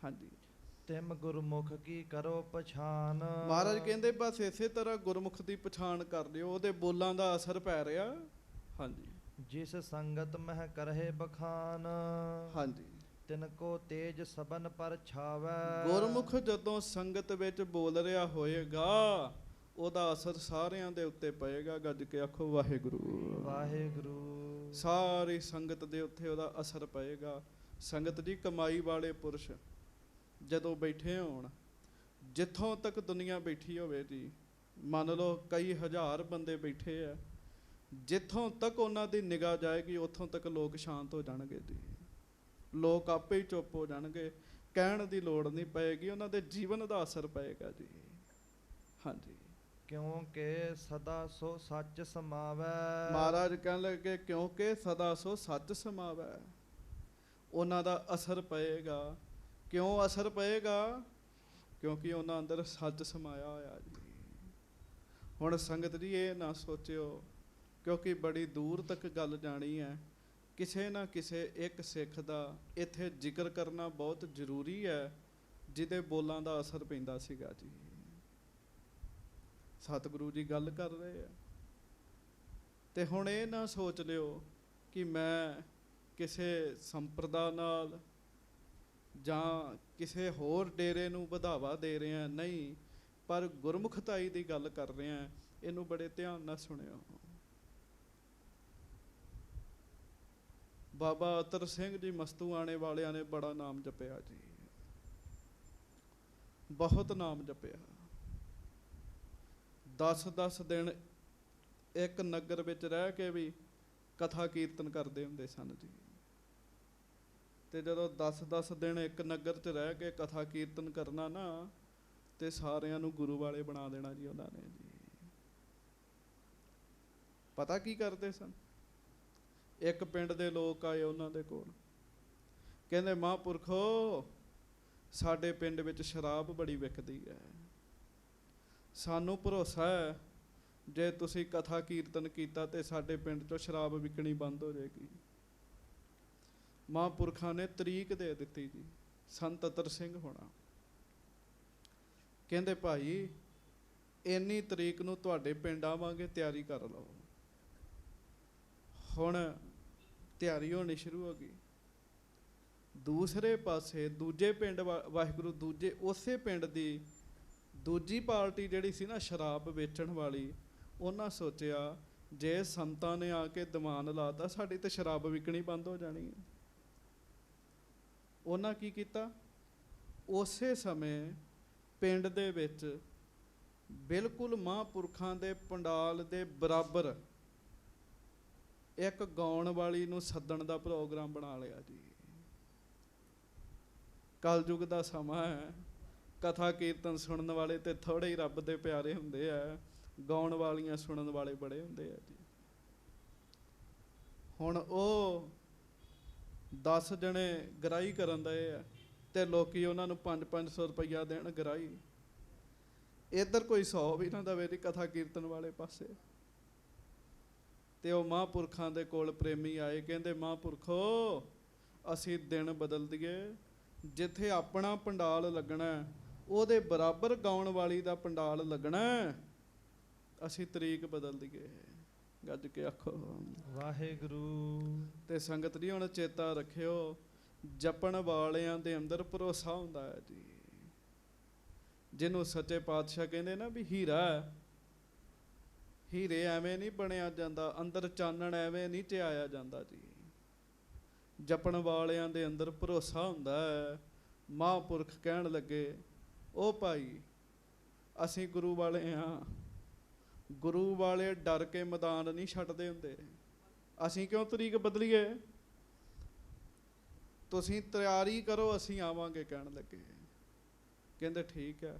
ਹਾਂਜੀ, ਤਿਮ ਗੁਰਮੁਖ ਕੀ ਕਰੋ ਪਛਾਨ। ਮਹਾਰਾਜ ਕਹਿੰਦੇ ਬਸ ਇਸੇ ਤਰ੍ਹਾਂ ਗੁਰਮੁਖ ਦੀ ਪਛਾਣ ਕਰ ਲਿਓ, ਉਹਦੇ ਬੋਲਾਂ ਦਾ ਅਸਰ ਪੈ ਰਿਹਾ। ਹਾਂਜੀ, ਜਿਸ ਸੰਗਤ ਮਹਿ ਕਰਹਿ ਬਖਾਨ। ਹਾਂਜੀ, ਤਿਨ ਕੋ ਤੇਜ ਸਬਨ ਪਰ ਛਾਵੈ। ਗੁਰਮੁਖ ਜਦੋਂ ਸੰਗਤ ਵਿੱਚ ਬੋਲ ਰਿਹਾ ਹੋਏਗਾ, ਉਹਦਾ ਅਸਰ ਸਾਰਿਆਂ ਦੇ ਉੱਤੇ ਪਏਗਾ। ਗੱਜ ਕੇ ਆਖੋ ਵਾਹਿਗੁਰੂ। ਵਾਹਿਗੁਰੂ। ਸਾਰੀ ਸੰਗਤ ਦੇ ਉੱਤੇ ਉਹਦਾ ਅਸਰ ਪਏਗਾ। ਸੰਗਤ ਜੀ ਕਮਾਈ ਵਾਲੇ ਪੁਰਸ਼ ਜਦੋਂ ਬੈਠੇ ਹੋਣ, ਜਿੱਥੋਂ ਤੱਕ ਦੁਨੀਆ ਬੈਠੀ ਹੋਵੇ ਜੀ, ਮੰਨ ਲਓ ਕਈ ਹਜ਼ਾਰ ਬੰਦੇ ਬੈਠੇ ਆ, ਜਿੱਥੋਂ ਤੱਕ ਉਹਨਾਂ ਦੀ ਨਿਗਾਹ ਜਾਏਗੀ ਉੱਥੋਂ ਤੱਕ ਲੋਕ ਸ਼ਾਂਤ ਹੋ ਜਾਣਗੇ ਜੀ। ਲੋਕ ਆਪੇ ਹੀ ਚੁੱਪ ਹੋ ਜਾਣਗੇ, ਕਹਿਣ ਦੀ ਲੋੜ ਨਹੀਂ ਪਏਗੀ, ਉਹਨਾਂ ਦੇ ਜੀਵਨ ਦਾ ਅਸਰ ਪਏਗਾ ਜੀ। ਹਾਂਜੀ, ਕਿਉਂਕਿ ਸਦਾ ਸੋ ਸੱਚ ਸਮਾਵੈ। ਮਹਾਰਾਜ ਕਹਿਣ ਲੱਗੇ ਕਿਉਂਕਿ ਸਦਾ ਸੋ ਸੱਚ ਸਮਾਵੈ, ਉਹਨਾਂ ਦਾ ਅਸਰ ਪਏਗਾ। ਕਿਉਂ ਅਸਰ ਪਏਗਾ? ਕਿਉਂਕਿ ਉਹਨਾਂ ਅੰਦਰ ਸੱਚ ਸਮਾਇਆ ਹੋਇਆ ਜੀ। ਹੁਣ ਸੰਗਤ ਜੀ ਇਹ ਨਾ ਸੋਚਿਓ ਕਿਉਂਕਿ ਬੜੀ ਦੂਰ ਤੱਕ ਗੱਲ ਜਾਣੀ ਹੈ ਕਿਸੇ ਨਾ ਕਿਸੇ ਇੱਕ ਸਿੱਖ ਦਾ ਇੱਥੇ ਜ਼ਿਕਰ ਕਰਨਾ ਬਹੁਤ ਜ਼ਰੂਰੀ ਹੈ, ਜਿਹਦੇ ਬੋਲਾਂ ਦਾ ਅਸਰ ਪੈਂਦਾ ਸੀਗਾ ਜੀ। ਸਤਿਗੁਰੂ ਜੀ ਗੱਲ ਕਰ ਰਹੇ ਆ, ਤੇ ਹੁਣ ਇਹ ਨਾ ਸੋਚ ਲਿਓ ਕਿ ਮੈਂ ਕਿਸੇ ਸੰਪਰਦਾ ਨਾਲ ਜਾਂ ਕਿਸੇ ਹੋਰ ਡੇਰੇ ਨੂੰ ਵਧਾਵਾ ਦੇ ਰਿਹਾ, ਨਹੀਂ, ਪਰ ਗੁਰਮੁਖਤਾਈ ਦੀ ਗੱਲ ਕਰ ਰਿਹਾ। ਇਹਨੂੰ ਬੜੇ ਧਿਆਨ ਨਾਲ ਸੁਣਿਓ। ਬਾਬਾ ਅਤਰ ਸਿੰਘ ਜੀ ਮਸਤੂਆਣੇ ਵਾਲਿਆਂ ਨੇ ਬੜਾ ਨਾਮ ਜਪਿਆ ਜੀ, ਬਹੁਤ ਨਾਮ ਜਪਿਆ। 10-10 ਦਿਨ ਇੱਕ ਨਗਰ ਵਿੱਚ ਰਹਿ ਕੇ ਵੀ ਕਥਾ ਕੀਰਤਨ ਕਰਦੇ ਹੁੰਦੇ ਸਨ ਜੀ। ਤੇ ਜਦੋਂ 10-10 ਦਿਨ ਇੱਕ ਨਗਰ 'ਚ ਰਹਿ ਕੇ ਕਥਾ ਕੀਰਤਨ ਕਰਨਾ ਨਾ, ਤੇ ਸਾਰਿਆਂ ਨੂੰ ਗੁਰੂ ਵਾਲੇ ਬਣਾ ਦੇਣਾ ਜੀ ਉਹਨਾਂ ਨੇ ਜੀ। ਪਤਾ ਕੀ ਕਰਦੇ ਸਨ? ਇੱਕ ਪਿੰਡ ਦੇ ਲੋਕ ਆਏ ਉਹਨਾਂ ਦੇ ਕੋਲ, ਕਹਿੰਦੇ ਮਹਾਂਪੁਰਖੋ, ਸਾਡੇ ਪਿੰਡ ਵਿੱਚ ਸ਼ਰਾਬ ਬੜੀ ਵਿਕਦੀ ਹੈ, ਸਾਨੂੰ ਭਰੋਸਾ ਹੈ ਜੇ ਤੁਸੀਂ ਕਥਾ ਕੀਰਤਨ ਕੀਤਾ ਤੇ ਸਾਡੇ ਪਿੰਡ 'ਚੋਂ ਸ਼ਰਾਬ ਵਿਕਣੀ ਬੰਦ ਹੋ ਜਾਏਗੀ। ਮਹਾਂਪੁਰਖਾਂ ਨੇ ਤਰੀਕ ਦੇ ਦਿੱਤੀ ਜੀ, ਸੰਤ ਅਤਰ ਸਿੰਘ ਹੋਣਾ। ਕਹਿੰਦੇ ਭਾਈ, ਇੰਨੀ ਤਰੀਕ ਨੂੰ ਤੁਹਾਡੇ ਪਿੰਡ ਆਵਾਂਗੇ, ਤਿਆਰੀ ਕਰ ਲਓ। ਹੁਣ ਤਿਆਰੀ ਹੋਣੀ ਸ਼ੁਰੂ ਹੋ ਗਈ। ਦੂਸਰੇ ਪਾਸੇ ਦੂਜੇ ਪਿੰਡ ਵਾਹਿਗੁਰੂ, ਦੂਜੇ ਉਸੇ ਪਿੰਡ ਦੀ ਦੂਜੀ ਪਾਰਟੀ ਜਿਹੜੀ ਸੀ ਨਾ ਸ਼ਰਾਬ ਵੇਚਣ ਵਾਲੀ, ਉਹਨਾਂ ਸੋਚਿਆ ਜੇ ਸੰਤਾਂ ਨੇ ਆ ਕੇ ਦੀਵਾਨ ਲਾਤਾ, ਸਾਡੀ ਤੇ ਸ਼ਰਾਬ ਵਿਕਣੀ ਬੰਦ ਹੋ ਜਾਣੀ ਹੈ। ਉਹਨਾਂ ਕੀ ਕੀਤਾ? ਉਸੇ ਸਮੇਂ ਪਿੰਡ ਦੇ ਵਿੱਚ ਬਿਲਕੁਲ ਮਹਾਂਪੁਰਖਾਂ ਦੇ ਪੰਡਾਲ ਦੇ ਬਰਾਬਰ ਇੱਕ ਗਾਉਣ ਵਾਲੀ ਨੂੰ ਸੱਦਣ ਦਾ ਪ੍ਰੋਗਰਾਮ ਬਣਾ ਲਿਆ ਜੀ। ਕਲਯੁਗ ਦਾ ਸਮਾਂ ਹੈ, ਕਥਾ ਕੀਰਤਨ ਸੁਣਨ ਵਾਲੇ ਤੇ ਥੋੜੇ ਹੀ ਰੱਬ ਦੇ ਪਿਆਰੇ ਹੁੰਦੇ ਆ, ਗਾਉਣ ਵਾਲੀਆਂ ਸੁਣਨ ਵਾਲੇ ਬੜੇ ਹੁੰਦੇ ਆ ਜੀ। ਹੁਣ ਉਹ 10 ਜਣੇ ਗਰਾਈ ਕਰਨ ਦਏ ਆ, ਤੇ ਲੋਕੀ ਉਹਨਾਂ ਨੂੰ 500-500 ਰੁਪਈਆ ਦੇਣ ਗਰਾਈ। ਇੱਧਰ ਕੋਈ 100 ਵੀ ਨਾ ਦੇਵੇ ਜੀ ਕਥਾ ਕੀਰਤਨ ਵਾਲੇ ਪਾਸੇ। ਤੇ ਉਹ ਮਹਾਂਪੁਰਖਾਂ ਦੇ ਕੋਲ ਪ੍ਰੇਮੀ ਆਏ, ਕਹਿੰਦੇ ਮਹਾਂਪੁਰਖੋ, ਅਸੀਂ ਦਿਨ ਬਦਲ ਦਈਏ, ਜਿੱਥੇ ਆਪਣਾ ਪੰਡਾਲ ਲੱਗਣਾ ਉਹਦੇ ਬਰਾਬਰ ਗਾਉਣ ਵਾਲੀ ਦਾ ਪੰਡਾਲ ਲੱਗਣਾ, ਅਸੀਂ ਤਰੀਕ ਬਦਲ ਦਈਏ। ਗੱਜ ਕੇ ਆਖੋ ਵਾਹਿਗੁਰੂ। ਤੇ ਸੰਗਤ ਜੀ ਹੁਣ ਚੇਤਾ ਰੱਖਿਓ, ਜਪਣ ਵਾਲਿਆਂ ਦੇ ਅੰਦਰ ਭਰੋਸਾ ਹੁੰਦਾ ਹੈ ਜੀ। ਜਿਹਨੂੰ ਸੱਚੇ ਪਾਤਸ਼ਾਹ ਕਹਿੰਦੇ ਨਾ ਵੀ ਹੀਰਾ, ਹੀਰੇ ਐਵੇਂ ਨਹੀਂ ਬਣਿਆ ਜਾਂਦਾ, ਅੰਦਰ ਚਾਨਣ ਐਵੇਂ ਨਹੀਂ ਧਿਆਇਆ ਜਾਂਦਾ ਜੀ। ਜਪਣ ਵਾਲਿਆਂ ਦੇ ਅੰਦਰ ਭਰੋਸਾ ਹੁੰਦਾ ਹੈ। ਮਹਾਂਪੁਰਖ ਕਹਿਣ ਲੱਗੇ, ਉਹ ਭਾਈ, ਅਸੀਂ ਗੁਰੂ ਵਾਲੇ ਹਾਂ, ਗੁਰੂ ਵਾਲੇ ਡਰ ਕੇ ਮੈਦਾਨ ਨਹੀਂ ਛੱਡਦੇ ਹੁੰਦੇ, ਅਸੀਂ ਕਿਉਂ ਤਰੀਕ ਬਦਲੀਏ? ਤੁਸੀਂ ਤਿਆਰੀ ਕਰੋ, ਅਸੀਂ ਆਵਾਂਗੇ। ਕਹਿਣ ਲੱਗੇ, ਕਹਿੰਦੇ ਠੀਕ ਹੈ।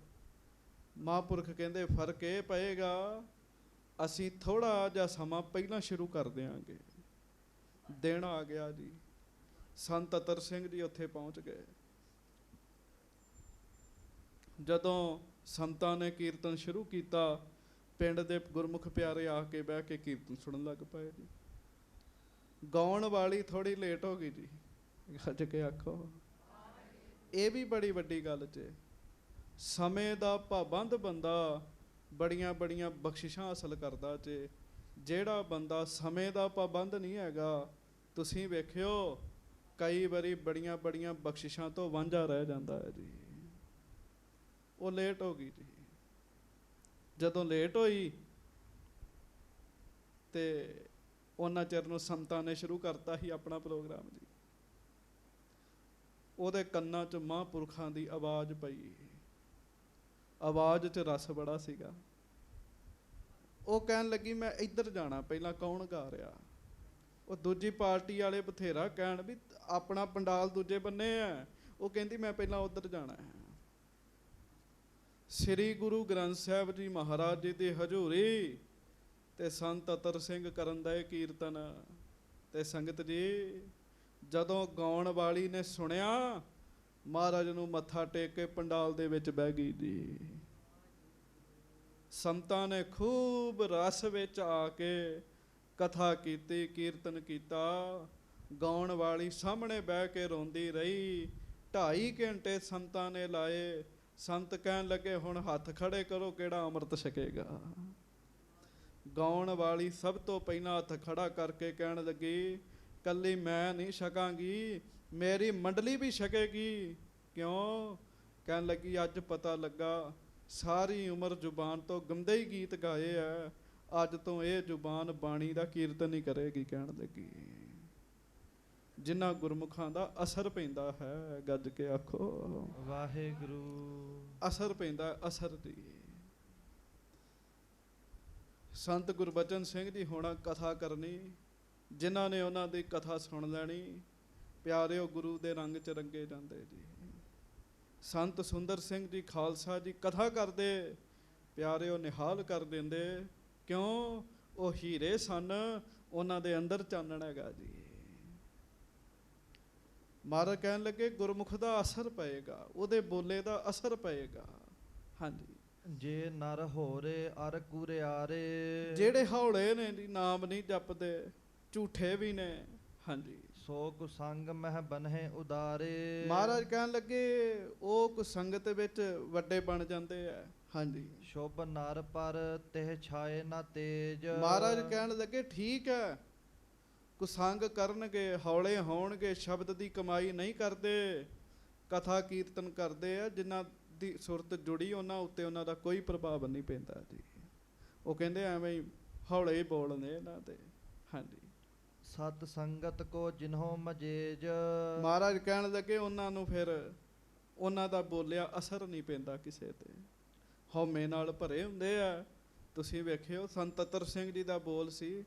ਮਹਾਂਪੁਰਖ ਕਹਿੰਦੇ ਫਰਕ ਇਹ ਪਏਗਾ, ਅਸੀਂ ਥੋੜਾ ਜਿਹਾ ਸਮਾਂ ਪਹਿਲਾਂ ਸ਼ੁਰੂ ਕਰ ਦਿਆਂਗੇ। ਦਿਨ ਆ ਗਿਆ ਜੀ, ਸੰਤ ਅਤਰ ਸਿੰਘ ਜੀ ਉੱਥੇ ਪਹੁੰਚ ਗਏ। ਜਦੋਂ ਸੰਤਾਂ ਨੇ ਕੀਰਤਨ ਸ਼ੁਰੂ ਕੀਤਾ, ਪਿੰਡ ਦੇ ਗੁਰਮੁਖ ਪਿਆਰੇ ਆ ਕੇ ਬਹਿ ਕੇ ਕੀਰਤਨ ਸੁਣਨ ਲੱਗ ਪਏ ਜੀ। ਗਾਉਣ ਵਾਲੀ ਥੋੜੀ ਲੇਟ ਹੋ ਗਈ ਜੀ। ਗੱਜ ਕੇ ਆਖੋ, ਇਹ ਵੀ ਬੜੀ ਵੱਡੀ ਗੱਲ 'ਚ ਸਮੇਂ ਦਾ ਪਾਬੰਦ ਬੰਦਾ ਬੜੀਆਂ ਬੜੀਆਂ ਬਖਸ਼ਿਸ਼ਾਂ ਹਾਸਲ ਕਰਦਾ ਜੇ। ਜਿਹੜਾ ਬੰਦਾ ਸਮੇਂ ਦਾ ਪਾਬੰਦ ਨਹੀਂ ਹੈਗਾ, ਤੁਸੀਂ ਵੇਖਿਓ ਕਈ ਵਾਰੀ ਬੜੀਆਂ ਬੜੀਆਂ ਬਖਸ਼ਿਸ਼ਾਂ ਤੋਂ ਵਾਂਝਾ ਰਹਿ ਜਾਂਦਾ ਹੈ ਜੀ। ਉਹ ਲੇਟ ਹੋ ਗਈ ਜੀ। ਜਦੋਂ ਲੇਟ ਹੋਈ ਤੇ ਉਹਨਾਂ ਚਿਰ ਨੂੰ ਸੰਤਾਂ ਨੇ ਸ਼ੁਰੂ ਕਰਤਾ ਸੀ ਆਪਣਾ ਪ੍ਰੋਗਰਾਮ ਜੀ। ਉਹਦੇ ਕੰਨਾਂ 'ਚ ਮਹਾਂਪੁਰਖਾਂ ਦੀ ਆਵਾਜ਼ ਪਈ, ਆਵਾਜ਼ 'ਚ ਰਸ ਬੜਾ ਸੀਗਾ। ਉਹ ਕਹਿਣ ਲੱਗੀ ਮੈਂ ਇੱਧਰ ਜਾਣਾ, ਪਹਿਲਾਂ ਕੌਣ ਗਾ ਰਿਹਾ? ਉਹ ਦੂਜੀ ਪਾਰਟੀ ਵਾਲੇ ਬਥੇਰਾ ਕਹਿਣ ਵੀ ਆਪਣਾ ਪੰਡਾਲ ਦੂਜੇ ਬੰਨੇ ਹੈ, ਉਹ ਕਹਿੰਦੀ ਮੈਂ ਪਹਿਲਾਂ ਉੱਧਰ ਜਾਣਾ ਹੈ। ਸ੍ਰੀ ਗੁਰੂ ਗ੍ਰੰਥ ਸਾਹਿਬ ਜੀ ਮਹਾਰਾਜ ਜੀ ਦੀ ਹਜ਼ੂਰੀ ਤੇ ਸੰਤ ਅਤਰ ਸਿੰਘ ਕਰਨ ਦਾ ਇਹ ਕੀਰਤਨ। ਤੇ ਸੰਗਤ ਜੀ, ਜਦੋਂ ਗਾਉਣ ਵਾਲੀ ਨੇ ਸੁਣਿਆ, ਮਹਾਰਾਜ ਨੂੰ ਮੱਥਾ ਟੇਕ ਕੇ ਪੰਡਾਲ ਦੇ ਵਿੱਚ ਬਹਿ ਗਈ ਜੀ। ਸੰਤਾਂ ਨੇ ਖੂਬ ਰਸ ਵਿੱਚ ਆ ਕੇ ਕਥਾ ਕੀਤੀ, ਕੀਰਤਨ ਕੀਤਾ। ਗਾਉਣ ਵਾਲੀ ਸਾਹਮਣੇ ਬਹਿ ਕੇ ਰੋਂਦੀ ਰਹੀ। 2.5 ਘੰਟੇ ਸੰਤਾਂ ਨੇ ਲਾਏ। ਸੰਤ ਕਹਿਣ ਲੱਗੇ ਹੁਣ ਹੱਥ ਖੜੇ ਕਰੋ, ਕਿਹੜਾ ਅੰਮ੍ਰਿਤ ਛਕੇਗਾ। ਗਾਉਣ ਵਾਲੀ ਸਭ ਤੋਂ ਪਹਿਲਾਂ ਹੱਥ ਖੜਾ ਕਰਕੇ ਕਹਿਣ ਲੱਗੀ ਕੱਲੀ ਮੈਂ ਨਹੀਂ ਛਕਾਂਗੀ, ਮੇਰੀ ਮੰਡਲੀ ਵੀ ਛਕੇਗੀ। ਕਿਉਂ? ਕਹਿਣ ਲੱਗੀ ਅੱਜ ਪਤਾ ਲੱਗਾ ਸਾਰੀ ਉਮਰ ਜ਼ੁਬਾਨ ਤੋਂ ਗੰਦੇ ਹੀ ਗੀਤ ਗਾਏ ਆ, ਅੱਜ ਤੋਂ ਇਹ ਜ਼ੁਬਾਨ ਬਾਣੀ ਦਾ ਕੀਰਤਨ ਹੀ ਕਰੇਗੀ। ਕਹਿਣ ਲੱਗੀ ਜਿਨ੍ਹਾਂ ਗੁਰਮੁਖਾਂ ਦਾ ਅਸਰ ਪੈਂਦਾ ਹੈ, ਗੱਜ ਕੇ ਆਖੋ ਵਾਹਿਗੁਰੂ। ਅਸਰ ਪੈਂਦਾ, ਅਸਰ ਦੀ। ਸੰਤ ਗੁਰਬਚਨ ਸਿੰਘ ਜੀ ਹੋਣਾ ਕਥਾ ਕਰਨੀ, ਜਿਨ੍ਹਾਂ ਨੇ ਉਹਨਾਂ ਦੀ ਕਥਾ ਸੁਣ ਲੈਣੀ, ਪਿਆਰਿਓ ਗੁਰੂ ਦੇ ਰੰਗ 'ਚ ਰੰਗੇ ਜਾਂਦੇ ਜੀ। ਸੰਤ ਸੁੰਦਰ ਸਿੰਘ ਜੀ ਖਾਲਸਾ ਜੀ ਕਥਾ ਕਰਦੇ, ਪਿਆਰਿਓ ਨਿਹਾਲ ਕਰ ਦਿੰਦੇ। ਕਿਉਂ? ਉਹ ਹੀਰੇ ਸਨ, ਉਹਨਾਂ ਦੇ ਅੰਦਰ ਚਾਨਣ ਹੈਗਾ ਜੀ। ਮਹਾਰਾਜ ਕਹਿਣ ਲੱਗੇ ਗੁਰਮੁਖ ਦਾ ਅਸਰ ਪਏਗਾ, ਉਹਦੇ ਬੋਲੇ ਦਾ ਅਸਰ ਪਏਗਾ। ਹਾਂਜੀ, ਜੇ ਨਰ ਹੋਰੇ ਅਰ ਕੁਰਿਆਰੇ, ਜਿਹੜੇ ਹੌਲੇ ਨੇ ਜੀ ਨਾਮ ਨਹੀਂ ਜਪਦੇ, ਝੂਠੇ ਵੀ ਨੇ। ਹਾਂਜੀ, ਸੋ ਕੁਸੰਗ ਮਹਿ ਬਨਹਿ ਉਦਾਰੇ। ਮਹਾਰਾਜ ਕਹਿਣ ਲੱਗੇ ਉਹ ਕੁਸੰਗਤ ਵਿੱਚ ਵੱਡੇ ਬਣ ਜਾਂਦੇ ਆ। ਹਾਂਜੀ, ਸ਼ੁਭ ਨਰ ਪਰ ਤਿਹ ਛਾਏ ਨਾ ਤੇਜ। ਮਹਾਰਾਜ ਕਹਿਣ ਲੱਗੇ ਠੀਕ ਹੈ, ਕੁਸੰਗ ਕਰਨਗੇ, ਹੌਲੇ ਹੋਣਗੇ, ਸ਼ਬਦ ਦੀ ਕਮਾਈ ਨਹੀਂ ਕਰਦੇ, ਕਥਾ ਕੀਰਤਨ ਕਰਦੇ ਆ, ਜਿਨ੍ਹਾਂ ਦੀ ਸੁਰਤ ਜੁੜੀ ਉਹਨਾਂ ਉੱਤੇ ਉਹਨਾਂ ਦਾ ਕੋਈ ਪ੍ਰਭਾਵ ਨਹੀਂ ਪੈਂਦਾ ਜੀ। ਉਹ ਕਹਿੰਦੇ ਐਵੇਂ ਹੀ ਹੌਲੇ ਹੀ ਬੋਲਦੇ ਇਹਨਾਂ ਦੇ। ਹਾਂਜੀ, ਸਤ ਸੰਗਤ ਕੋ ਜਿਨਹੁ ਮਜੇਜ। ਮਹਾਰਾਜ ਕਹਿਣ ਲੱਗੇ ਉਹਨਾਂ ਨੂੰ ਫਿਰ ਉਹਨਾਂ ਦਾ ਬੋਲਿਆ ਅਸਰ ਨਹੀਂ ਪੈਂਦਾ ਕਿਸੇ ਤੇ, ਹਉਮੈ ਨਾਲ ਭਰੇ ਹੁੰਦੇ ਆ। ਤੁਸੀਂ ਵੇਖਿਓ ਸੰਤ ਅਤਰ ਸਿੰਘ ਜੀ ਦਾ ਬੋਲ ਸੀ,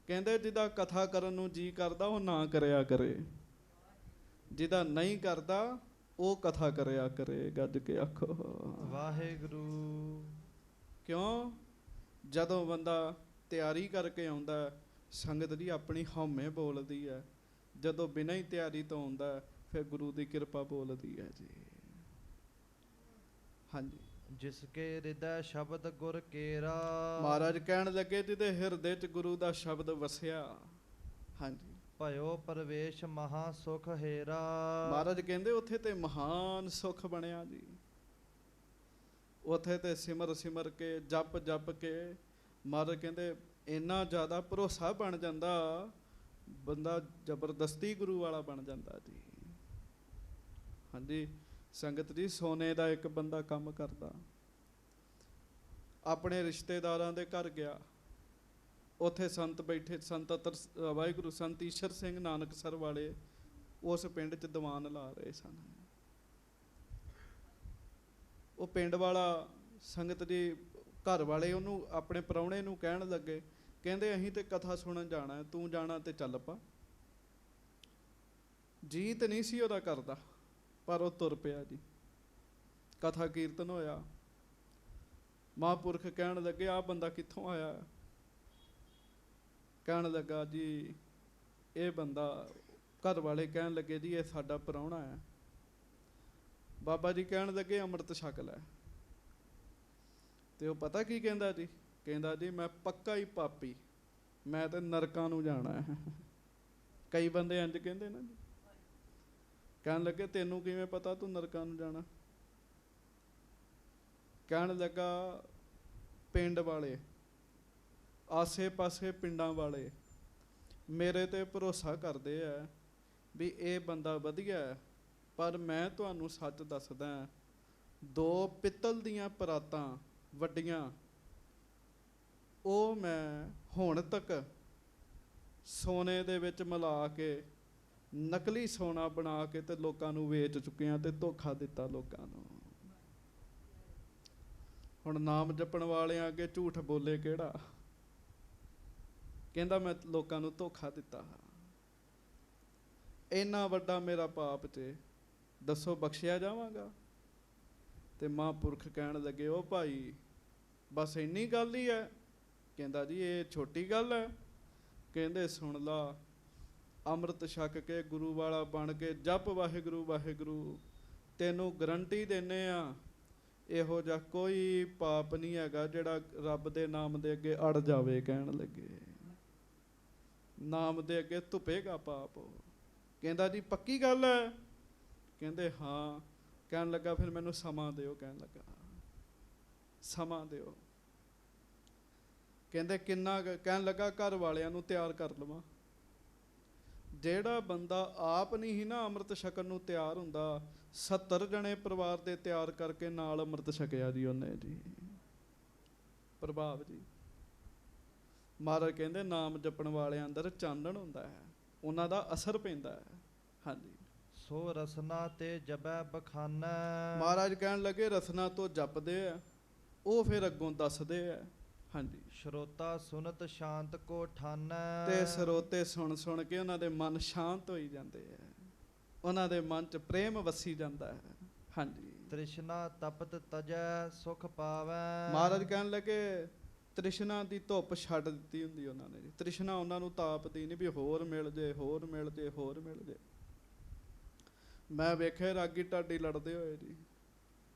ਕਹਿੰਦੇ ਜਿਹਦਾ ਕਥਾ ਕਰਨ ਨੂੰ ਜੀ ਕਰਦਾ ਉਹ ਨਾ ਕਰਿਆ ਕਰੇ, ਜਿਹਦਾ ਨਹੀਂ ਕਰਦਾ ਉਹ ਕਥਾ ਕਰਿਆ ਕਰੇ। ਗੱਜ ਕੇ ਆਖੋ ਵਾਹਿਗੁਰੂ। ਕਿਉਂ? ਜਦੋਂ ਬੰਦਾ ਤਿਆਰੀ ਕਰਕੇ ਆਉਂਦਾ, ਸੰਗਤ ਦੀ ਆਪਣੀ ਹਉਮੈ ਬੋਲਦੀ ਹੈ। ਜਦੋਂ ਬਿਨਾਂ ਹੀ ਤਿਆਰੀ ਤੋਂ ਆਉਂਦਾ ਫਿਰ ਗੁਰੂ ਦੀ ਕਿਰਪਾ ਬੋਲਦੀ ਹੈ ਜੀ। ਹਾਂਜੀ, ਜਿਸ ਕੇ ਹਿਰਦੈ ਸ਼ਬਦ ਗੁਰ ਕੇਰਾ। ਮਹਾਰਾਜ ਕਹਿਣ ਲੱਗੇ ਜਿਹਦੇ ਹਿਰਦੇ 'ਚ ਗੁਰੂ ਦਾ ਸ਼ਬਦ ਵਸਿਆ। ਹਾਂਜੀ, ਭਇਓ ਪ੍ਰਵੇਸ਼ ਮਹਾ ਸੁਖ ਹੇਰਾ। ਮਹਾਰਾਜ ਕਹਿੰਦੇ ਉੱਥੇ ਤੇ ਮਹਾਨ ਸੁਖ ਬਣਿਆ ਜੀ। ਉੱਥੇ ਤੇ ਸਿਮਰ ਸਿਮਰ ਕੇ, ਜਪ ਜਪ ਕੇ, ਮਹਾਰਾਜ ਕਹਿੰਦੇ ਇੰਨਾ ਜ਼ਿਆਦਾ ਭਰੋਸਾ ਬਣ ਜਾਂਦਾ, ਬੰਦਾ ਜ਼ਬਰਦਸਤੀ ਗੁਰੂ ਵਾਲਾ ਬਣ ਜਾਂਦਾ ਜੀ। ਹਾਂਜੀ, ਸੰਗਤ ਜੀ ਸੋਨੇ ਦਾ ਇੱਕ ਬੰਦਾ ਕੰਮ ਕਰਦਾ, ਆਪਣੇ ਰਿਸ਼ਤੇਦਾਰਾਂ ਦੇ ਘਰ ਗਿਆ। ਉੱਥੇ ਸੰਤ ਬੈਠੇ, ਸੰਤ ਅਤਰ ਵਾਹਿਗੁਰੂ ਸੰਤ ਈਸ਼ਰ ਸਿੰਘ ਨਾਨਕਸਰ ਵਾਲੇ ਉਸ ਪਿੰਡ 'ਚ ਦੀਵਾਨ ਲਾ ਰਹੇ ਸਨ। ਉਹ ਪਿੰਡ ਵਾਲਾ ਸੰਗਤ ਜੀ ਘਰ ਵਾਲੇ ਉਹਨੂੰ ਆਪਣੇ ਪ੍ਰਾਹੁਣੇ ਨੂੰ ਕਹਿਣ ਲੱਗੇ, ਕਹਿੰਦੇ ਅਸੀਂ ਤੇ ਕਥਾ ਸੁਣਨ ਜਾਣਾ, ਤੂੰ ਜਾਣਾ ਤੇ ਚੱਲ ਪਾ। ਜੀ ਤੇ ਨਹੀਂ ਸੀ ਉਹਦਾ ਕਰਦਾ, ਪਰ ਉਹ ਤੁਰ ਪਿਆ ਜੀ। ਕਥਾ ਕੀਰਤਨ ਹੋਇਆ। ਮਹਾਂਪੁਰਖ ਕਹਿਣ ਲੱਗੇ ਆਹ ਬੰਦਾ ਕਿੱਥੋਂ ਆਇਆ? ਕਹਿਣ ਲੱਗਾ ਜੀ ਇਹ ਬੰਦਾ, ਘਰ ਵਾਲੇ ਕਹਿਣ ਲੱਗੇ ਜੀ ਇਹ ਸਾਡਾ ਪ੍ਰਾਹੁਣਾ ਹੈ। ਬਾਬਾ ਜੀ ਕਹਿਣ ਲੱਗੇ ਅੰਮ੍ਰਿਤ ਛਕ ਲੈ। ਤੇ ਉਹ ਪਤਾ ਕੀ ਕਹਿੰਦਾ ਜੀ? ਕਹਿੰਦਾ ਜੀ ਮੈਂ ਪੱਕਾ ਹੀ ਪਾਪੀ, ਮੈਂ ਤੇ ਨਰਕਾਂ ਨੂੰ ਜਾਣਾ ਹੈ। ਕਈ ਬੰਦੇ ਇੰਝ ਕਹਿੰਦੇ ਨਾ ਜੀ। ਕਹਿਣ ਲੱਗੇ ਤੈਨੂੰ ਕਿਵੇਂ ਪਤਾ ਤੂੰ ਨਰਕਾਂ ਨੂੰ ਜਾਣਾ? ਕਹਿਣ ਲੱਗਾ ਪਿੰਡ ਵਾਲੇ, ਆਸੇ ਪਾਸੇ ਪਿੰਡਾਂ ਵਾਲੇ ਮੇਰੇ ਤੇ ਭਰੋਸਾ ਕਰਦੇ ਆ ਵੀ ਇਹ ਬੰਦਾ ਵਧੀਆ ਹੈ, ਪਰ ਮੈਂ ਤੁਹਾਨੂੰ ਸੱਚ ਦੱਸਦਾ, 2 ਪਿੱਤਲ ਦੀਆਂ ਪਰਾਤਾਂ ਵੱਡੀਆਂ ਉਹ ਮੈਂ ਹੁਣ ਤੱਕ ਸੋਨੇ ਦੇ ਵਿੱਚ ਮਿਲਾ ਕੇ, ਨਕਲੀ ਸੋਨਾ ਬਣਾ ਕੇ ਤੇ ਲੋਕਾਂ ਨੂੰ ਵੇਚ ਚੁੱਕਿਆ ਤੇ ਧੋਖਾ ਦਿੱਤਾ ਲੋਕਾਂ ਨੂੰ। ਹੁਣ ਨਾਮ ਜਪਣ ਵਾਲਿਆਂ ਅੱਗੇ ਝੂਠ ਬੋਲੇ ਕਿਹੜਾ? ਕਹਿੰਦਾ ਮੈਂ ਲੋਕਾਂ ਨੂੰ ਧੋਖਾ ਦਿੱਤਾ। ਇੰਨਾ ਵੱਡਾ ਮੇਰਾ ਪਾਪ 'ਚ ਦੱਸੋ ਬਖਸ਼ਿਆ ਜਾਵਾਂਗਾ? ਤੇ ਮਹਾਂਪੁਰਖ ਕਹਿਣ ਲੱਗੇ ਉਹ ਭਾਈ ਬਸ ਇੰਨੀ ਗੱਲ ਹੀ ਹੈ? ਕਹਿੰਦਾ ਜੀ ਇਹ ਛੋਟੀ ਗੱਲ ਹੈ। ਕਹਿੰਦੇ ਸੁਣ ਲਾ, ਅੰਮ੍ਰਿਤ ਛਕ ਕੇ ਗੁਰੂ ਵਾਲਾ ਬਣ ਕੇ ਜਪ ਵਾਹਿਗੁਰੂ ਵਾਹਿਗੁਰੂ, ਤੈਨੂੰ ਗਰੰਟੀ ਦਿੰਦੇ ਆ ਇਹੋ ਜਿਹਾ ਕੋਈ ਪਾਪ ਨਹੀਂ ਹੈਗਾ ਜਿਹੜਾ ਰੱਬ ਦੇ ਨਾਮ ਦੇ ਅੱਗੇ ਅੜ ਜਾਵੇ। ਕਹਿਣ ਲੱਗੇ ਨਾਮ ਦੇ ਅੱਗੇ ਧੁੱਪੇਗਾ ਪਾਪ। ਕਹਿੰਦਾ ਜੀ ਪੱਕੀ ਗੱਲ ਹੈ? ਕਹਿੰਦੇ ਹਾਂ। ਕਹਿਣ ਲੱਗਾ ਫਿਰ ਮੈਨੂੰ ਸਮਾਂ ਦਿਓ। ਕਹਿਣ ਲੱਗਾ ਸਮਾਂ ਦਿਓ। ਕਹਿੰਦੇ ਕਿੰਨਾ ਕਹਿਣ ਲੱਗਾ ਘਰ ਵਾਲਿਆਂ ਨੂੰ ਤਿਆਰ ਕਰ ਲਵਾਂ। ਜਿਹੜਾ ਬੰਦਾ ਆਪ ਨਹੀਂ ਸੀ ਨਾ ਅੰਮ੍ਰਿਤ ਛਕਣ ਨੂੰ ਤਿਆਰ ਹੁੰਦਾ, 70 ਜਣੇ ਪਰਿਵਾਰ ਦੇ ਤਿਆਰ ਕਰਕੇ ਨਾਲ ਅੰਮ੍ਰਿਤ ਛਕਿਆ ਜੀ ਉਹਨੇ ਜੀ। ਪ੍ਰਭਾਵ ਜੀ। ਮਹਾਰਾਜ ਕਹਿੰਦੇ ਨਾਮ ਜਪਣ ਵਾਲਿਆਂ ਅੰਦਰ ਚਾਨਣ ਹੁੰਦਾ ਹੈ, ਉਹਨਾਂ ਦਾ ਅਸਰ ਪੈਂਦਾ ਹੈ। ਹਾਂਜੀ। ਸੋ ਰਸਨਾ ਤੇ ਜਪੈ ਬਖਾਨੈ। ਮਹਾਰਾਜ ਕਹਿਣ ਲੱਗੇ ਰਸਨਾ ਤੋਂ ਜਪਦੇ ਆ, ਉਹ ਫਿਰ ਅੱਗੋਂ ਦੱਸਦੇ ਆ। ਹਾਂਜੀ। ਸ਼ਰੋਤਾ ਸੁਨਤ ਸ਼ਾਂਤ ਕੋ ਠਾਨੈ। ਤੇ ਸਰੋਤੇ ਸੁਣ ਸੁਣ ਕੇ ਉਹਨਾਂ ਦੇ ਮਨ ਸ਼ਾਂਤ ਹੋਈ ਜਾਂਦੇ ਆ, ਉਹਨਾਂ ਦੇ ਮਨ 'ਚ ਪ੍ਰੇਮ ਵਸੀ ਜਾਂਦਾ ਹੈ। ਹਾਂਜੀ। ਤ੍ਰਿਸ਼ਨਾ ਤਪਤ ਤਜੈ ਸੁਖ ਪਾਵੈ। ਮਹਾਰਾਜ ਕਹਿਣ ਲੱਗੇ ਤ੍ਰਿਸ਼ਨਾ ਦੀ ਧੁੱਪ ਛੱਡ ਦਿੱਤੀ ਹੁੰਦੀ ਉਹਨਾਂ ਨੇ ਜੀ। ਤ੍ਰਿਸ਼ਨਾ ਉਹਨਾਂ ਨੂੰ ਤਾਪਦੀ ਨਹੀਂ ਵੀ ਹੋਰ ਮਿਲ ਜੇ, ਹੋਰ ਮਿਲ ਜੇ, ਹੋਰ ਮਿਲ ਜੇ। ਮੈਂ ਵੇਖੇ ਰਾਗੀ ਢਾਡੀ ਲੜਦੇ ਹੋਏ ਜੀ,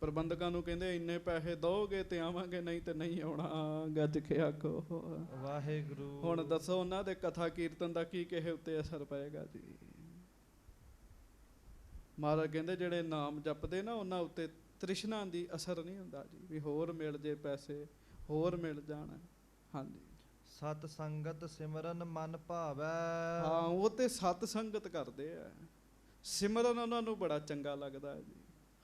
ਪ੍ਰਬੰਧਕਾਂ ਨੂੰ ਕਹਿੰਦੇ ਇੰਨੇ ਪੈਸੇ ਦਓਗੇ ਤੇ ਆਵਾਂਗੇ, ਨਹੀਂ ਤੇ ਨਹੀਂ ਆਉਣਾ। ਗੱਜ ਕੇ ਆਖੋ ਵਾਹਿਗੁਰੂ। ਹੁਣ ਦੱਸੋ ਉਹਨਾਂ ਦੇ ਕਥਾ ਕੀਰਤਨ ਦਾ ਕੀ ਕਿਸੇ ਉੱਤੇ ਅਸਰ ਪਏਗਾ ਜੀ? ਮਹਾਰਾਜ ਕਹਿੰਦੇ ਜਿਹੜੇ ਨਾਮ ਜਪਦੇ ਨਾ ਉਹਨਾਂ ਉੱਤੇ ਤ੍ਰਿਸ਼ਨਾ ਦੀ ਅਸਰ ਨਹੀਂ ਹੁੰਦਾ ਜੀ, ਵੀ ਹੋਰ ਮਿਲ ਜੇ ਪੈਸੇ, ਹੋਰ ਮਿਲ ਜਾਣ। ਹਾਂਜੀ। ਸਤ ਸੰਗਤ ਸਿਮਰਨ ਮਨ ਭਾਵੈ। ਹਾਂ, ਉਹ ਤੇ ਸਤ ਸੰਗਤ ਕਰਦੇ ਆ, ਸਿਮਰਨ ਉਹਨਾਂ ਨੂੰ ਬੜਾ ਚੰਗਾ ਲੱਗਦਾ ਹੈ ਜੀ।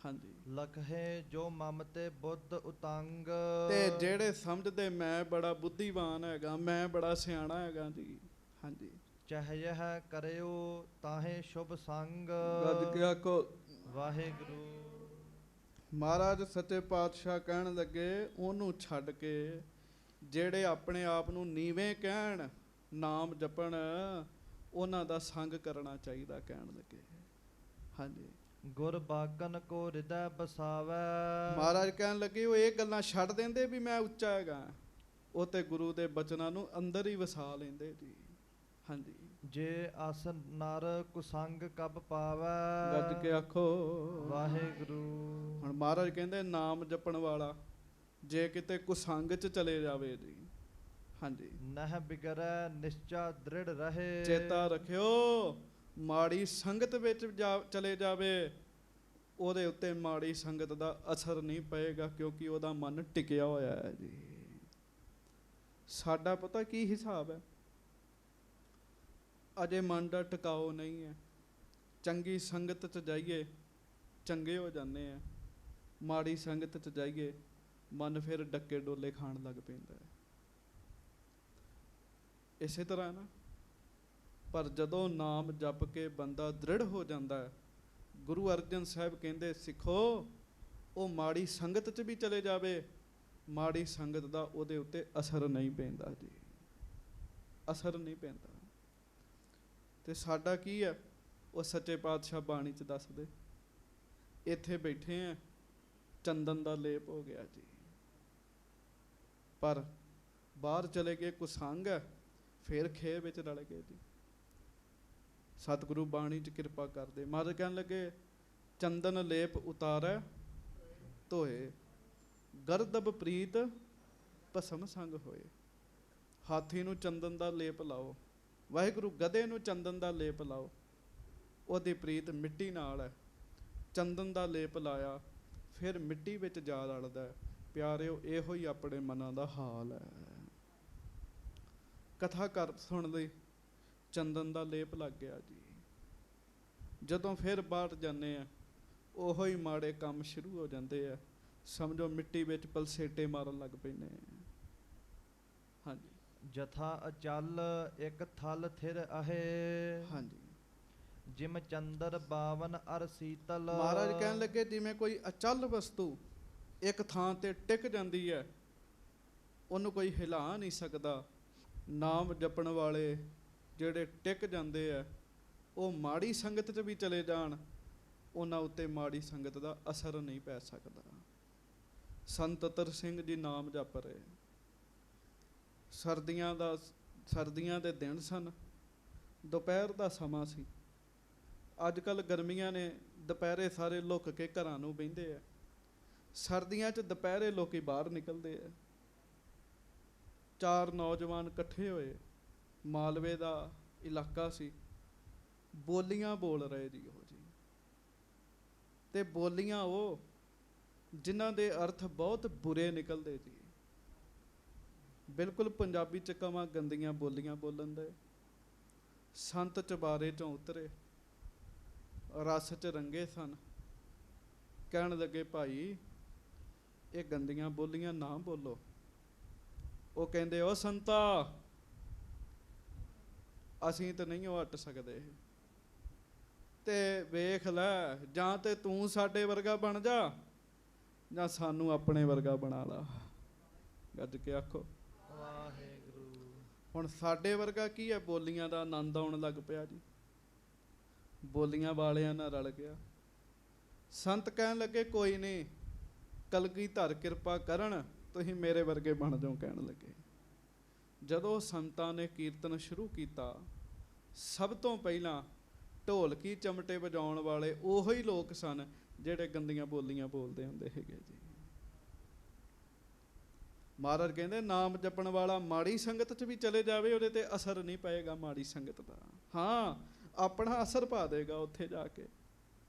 ਹਾਂਜੀ। ਲਖੇ ਜੋ ਮਮ ਤੇ ਬੁੱਧ ਉਤੰਗ। ਤੇ ਜਿਹੜੇ ਸਮਝਦੇ ਮੈਂ ਬੜਾ ਬੁੱਧੀਵਾਨ ਹੈਗਾ, ਮੈਂ ਬੜਾ ਸਿਆਣਾ ਹੈਗਾ ਜੀ। ਹਾਂਜੀ। ਚਹਯਹ ਕਰਿਓ ਤਾਹੇ ਸ਼ੁਭ ਸੰਗ। ਗੱਜ ਕੇ ਆਖੋ ਵਾਹਿਗੁਰੂ। ਮਹਾਰਾਜ ਸੱਚੇ ਪਾਤਸ਼ਾਹ ਕਹਿਣ ਲੱਗੇ ਉਹਨੂੰ ਛੱਡ ਕੇ ਜਿਹੜੇ ਆਪਣੇ ਆਪ ਨੂੰ ਨੀਵੇਂ ਕਹਿਣ, ਨਾਮ ਜਪਣ, ਉਹਨਾਂ ਦਾ ਸੰਗ ਕਰਨਾ ਚਾਹੀਦਾ। ਕਹਿਣ ਲੱਗੇ। ਹਾਂਜੀ। ਗੁਰ ਬਾਕਨ ਕੋ ਹਿਰਦੈ ਬਸਾਵੈ। ਮਹਾਰਾਜ ਕਹਿਣ ਲੱਗੇ ਉਹ ਇਹ ਗੱਲਾਂ ਛੱਡ ਦਿੰਦੇ ਵੀ ਮੈਂ ਉੱਚਾ ਹੈਗਾ, ਉਹ ਤੇ ਗੁਰੂ ਦੇ ਬਚਨਾਂ ਨੂੰ ਅੰਦਰ ਹੀ ਵਸਾ ਲੈਂਦੇ ਜੀ। ਹਾਂਜੀ। ਜੇ ਅਸ ਨਰ ਕੁਸੰਗ ਕਬ ਪਾਵੈ। ਗੱਜ ਕੇ ਆਖੋ ਵਾਹਿਗੁਰੂ। ਹੁਣ ਮਹਾਰਾਜ ਕਹਿੰਦੇ ਨਾਮ ਜਪਣ ਵਾਲਾ ਜੇ ਕਿਤੇ ਕੁਸੰਗ 'ਚ ਚਲੇ ਜਾਵੇ ਜੀ। ਹਾਂਜੀ। ਨਹਿ ਬਿਗੜੈ ਨਿਸ਼ਚਾ ਦ੍ਰਿੜ ਰਹੇ। ਚੇਤਾ ਰੱਖਿਓ ਮਾੜੀ ਸੰਗਤ ਵਿੱਚ ਚਲੇ ਜਾਵੇ, ਉਹਦੇ ਉੱਤੇ ਮਾੜੀ ਸੰਗਤ ਦਾ ਅਸਰ ਨਹੀਂ ਪਏਗਾ, ਕਿਉਂਕਿ ਉਹਦਾ ਮਨ ਟਿਕਿਆ ਹੋਇਆ ਹੈ ਜੀ। ਸਾਡਾ ਪਤਾ ਕੀ ਹਿਸਾਬ ਹੈ? ਅਜੇ ਮਨ ਦਾ ਟਿਕਾਓ ਨਹੀਂ ਹੈ। ਚੰਗੀ ਸੰਗਤ 'ਚ ਜਾਈਏ ਚੰਗੇ ਹੋ ਜਾਂਦੇ ਆ, ਮਾੜੀ ਸੰਗਤ 'ਚ ਜਾਈਏ ਮਨ ਫਿਰ ਡੱਕੇ ਡੋਲੇ ਖਾਣ ਲੱਗ ਪੈਂਦਾ ਹੈ। ਇਸੇ ਤਰ੍ਹਾਂ ਨਾ, ਪਰ ਜਦੋਂ ਨਾਮ ਜਪ ਕੇ ਬੰਦਾ ਦ੍ਰਿੜ ਹੋ ਜਾਂਦਾ ਹੈ, ਗੁਰੂ ਅਰਜਨ ਸਾਹਿਬ ਕਹਿੰਦੇ ਸਿੱਖੋ ਉਹ ਮਾੜੀ ਸੰਗਤ 'ਚ ਵੀ ਚਲੇ ਜਾਵੇ, ਮਾੜੀ ਸੰਗਤ ਦਾ ਉਹਦੇ ਉੱਤੇ ਅਸਰ ਨਹੀਂ ਪੈਂਦਾ ਜੀ, ਅਸਰ ਨਹੀਂ ਪੈਂਦਾ। ਤੇ ਸਾਡਾ ਕੀ ਹੈ? ਉਹ ਸੱਚੇ ਪਾਤਸ਼ਾਹ ਬਾਣੀ 'ਚ ਦੱਸਦੇ, ਇੱਥੇ ਬੈਠੇ ਆ ਚੰਦਨ ਦਾ ਲੇਪ ਹੋ ਗਿਆ ਜੀ, ਪਰ ਬਾਹਰ ਚਲੇ ਗਏ ਕੁਸੰਗ ਹੈ, ਫਿਰ ਖੇ ਵਿੱਚ ਰਲ ਗਏ ਜੀ। ਸਤਿਗੁਰੂ ਬਾਣੀ 'ਚ ਕਿਰਪਾ ਕਰਦੇ। ਮਹਾਰਾਜ ਕਹਿਣ ਲੱਗੇ ਚੰਦਨ ਲੇਪ ਉਤਾਰੈ ਧੋਏ, ਗਰਦਬ ਪ੍ਰੀਤ ਭਸਮ ਸੰਗ ਹੋਏ। ਹਾਥੀ ਨੂੰ ਚੰਦਨ ਦਾ ਲੇਪ ਲਾਓ, ਵਾਹਿਗੁਰੂ ਗਧੇ ਨੂੰ ਚੰਦਨ ਦਾ ਲੇਪ ਲਾਓ, ਉਹਦੀ ਪ੍ਰੀਤ ਮਿੱਟੀ ਨਾਲ ਹੈ। ਚੰਦਨ ਦਾ ਲੇਪ ਲਾਇਆ ਫਿਰ ਮਿੱਟੀ ਵਿੱਚ ਜਾ ਰਲਦਾ। ਪਿਆਰਿਓ ਇਹੋ ਹੀ ਆਪਣੇ ਮਨਾਂ ਦਾ ਹਾਲ ਹੈ। ਕਥਾ ਕਰ ਸੁਣ ਲਈ, ਚੰਦਨ ਦਾ ਲੇਪ ਲੱਗ ਗਿਆ ਜੀ। ਜਦੋਂ ਫਿਰ ਬਾਹਰ ਜਾਂਦੇ ਆ ਉਹੋ ਹੀ ਮਾੜੇ ਕੰਮ ਸ਼ੁਰੂ ਹੋ ਜਾਂਦੇ ਆ, ਸਮਝੋ ਮਿੱਟੀ ਵਿੱਚ ਪਲਸੇਟੇ ਮਾਰਨ ਲੱਗ ਪੈਂਦੇ ਆ। ਹਾਂਜੀ। ਜਥਾ ਅਚਲ ਇੱਕ ਥਲ ਥਿਰ ਅਹੇ। ਹਾਂਜੀ। ਜਿਮ ਚੰਦਰ ਬਾਵਨ ਅਰ ਸੀਤਲ। ਮਹਾਰਾਜ ਕਹਿਣ ਲੱਗੇ ਜਿਵੇਂ ਕੋਈ ਅਚਲ ਵਸਤੂ ਇੱਕ ਥਾਂ ਤੇ ਟਿਕ ਜਾਂਦੀ ਹੈ, ਉਹਨੂੰ ਕੋਈ ਹਿਲਾ ਨਹੀਂ ਸਕਦਾ। ਨਾਮ ਜਪਣ ਵਾਲੇ ਜਿਹੜੇ ਟਿਕ ਜਾਂਦੇ ਆ, ਉਹ ਮਾੜੀ ਸੰਗਤ 'ਚ ਵੀ ਚਲੇ ਜਾਣ, ਉਹਨਾਂ ਉੱਤੇ ਮਾੜੀ ਸੰਗਤ ਦਾ ਅਸਰ ਨਹੀਂ ਪੈ ਸਕਦਾ। ਸੰਤ ਅਤਰ ਸਿੰਘ ਜੀ ਨਾਮ ਜਪ ਰਹੇ, ਸਰਦੀਆਂ ਦੇ ਦਿਨ ਸਨ, ਦੁਪਹਿਰ ਦਾ ਸਮਾਂ ਸੀ। ਅੱਜ ਕੱਲ੍ਹ ਗਰਮੀਆਂ ਨੇ ਦੁਪਹਿਰੇ ਸਾਰੇ ਲੁੱਕ ਕੇ ਘਰਾਂ ਨੂੰ ਬਹਿੰਦੇ ਆ, ਸਰਦੀਆਂ 'ਚ ਦੁਪਹਿਰੇ ਲੋਕੀ ਬਾਹਰ ਨਿਕਲਦੇ ਆ। 4 ਨੌਜਵਾਨ ਇਕੱਠੇ ਹੋਏ, ਮਾਲਵੇ ਦਾ ਇਲਾਕਾ ਸੀ, ਬੋਲੀਆਂ ਬੋਲ ਰਹੇ ਜੀ ਉਹ ਜੀ, ਤੇ ਬੋਲੀਆਂ ਉਹ ਜਿਨ੍ਹਾਂ ਦੇ ਅਰਥ ਬਹੁਤ ਬੁਰੇ ਨਿਕਲਦੇ ਜੀ। ਬਿਲਕੁਲ ਪੰਜਾਬੀ ਚ ਕਵਾਂ ਗੰਦੀਆਂ ਬੋਲੀਆਂ ਬੋਲਣ ਦੇ। ਸੰਤ ਚੁਬਾਰੇ ਚੋਂ ਉਤਰੇ, ਰਸ ਚ ਰੰਗੇ ਸਨ, ਕਹਿਣ ਲੱਗੇ ਭਾਈ ਇਹ ਗੰਦੀਆਂ ਬੋਲੀਆਂ ਨਾ ਬੋਲੋ। ਉਹ ਕਹਿੰਦੇ ਉਹ ਸੰਤਾ ਅਸੀਂ ਤਾਂ ਨਹੀਂ ਹਟ ਸਕਦੇ, ਤੇ ਵੇਖ ਲੈ ਜਾਂ ਤੇ ਤੂੰ ਸਾਡੇ ਵਰਗਾ ਬਣ ਜਾ ਜਾਂ ਸਾਨੂੰ ਆਪਣੇ ਵਰਗਾ ਬਣਾ ਲਾ। ਗੱਜ ਕੇ ਆਖੋ ਵਾਹਿਗੁਰੂ। ਹੁਣ ਸਾਡੇ ਵਰਗਾ ਕੀ ਹੈ? ਬੋਲੀਆਂ ਦਾ ਆਨੰਦ ਆਉਣ ਲੱਗ ਪਿਆ ਜੀ, ਬੋਲੀਆਂ ਵਾਲਿਆਂ ਨਾਲ ਰਲ ਗਿਆ। ਸੰਤ ਕਹਿਣ ਲੱਗੇ ਕੋਈ ਨਹੀਂ, ਕਲਗੀਧਰ ਕਿਰਪਾ ਕਰਨ, ਤੁਸੀਂ ਮੇਰੇ ਵਰਗੇ ਬਣ ਜਾਓ। ਕਹਿਣ ਲੱਗੇ ਜਦੋਂ ਸੰਤਾਂ ਨੇ ਕੀਰਤਨ ਸ਼ੁਰੂ ਕੀਤਾ, ਸਭ ਤੋਂ ਪਹਿਲਾਂ ਢੋਲਕੀ ਚਮਟੇ ਵਜਾਉਣ ਵਾਲੇ ਉਹੀ ਲੋਕ ਸਨ ਜਿਹੜੇ ਗੰਦੀਆਂ ਬੋਲੀਆਂ ਬੋਲਦੇ ਹੁੰਦੇ ਹੈਗੇ ਜੀ। ਮਹਾਰਾਜ ਕਹਿੰਦੇ ਨਾਮ ਜਪਣ ਵਾਲਾ ਮਾੜੀ ਸੰਗਤ 'ਚ ਵੀ ਚਲੇ ਜਾਵੇ, ਉਹਦੇ ਤੇ ਅਸਰ ਨਹੀਂ ਪਏਗਾ ਮਾੜੀ ਸੰਗਤ ਦਾ। ਹਾਂ, ਆਪਣਾ ਅਸਰ ਪਾ ਦੇਗਾ ਉੱਥੇ ਜਾ ਕੇ।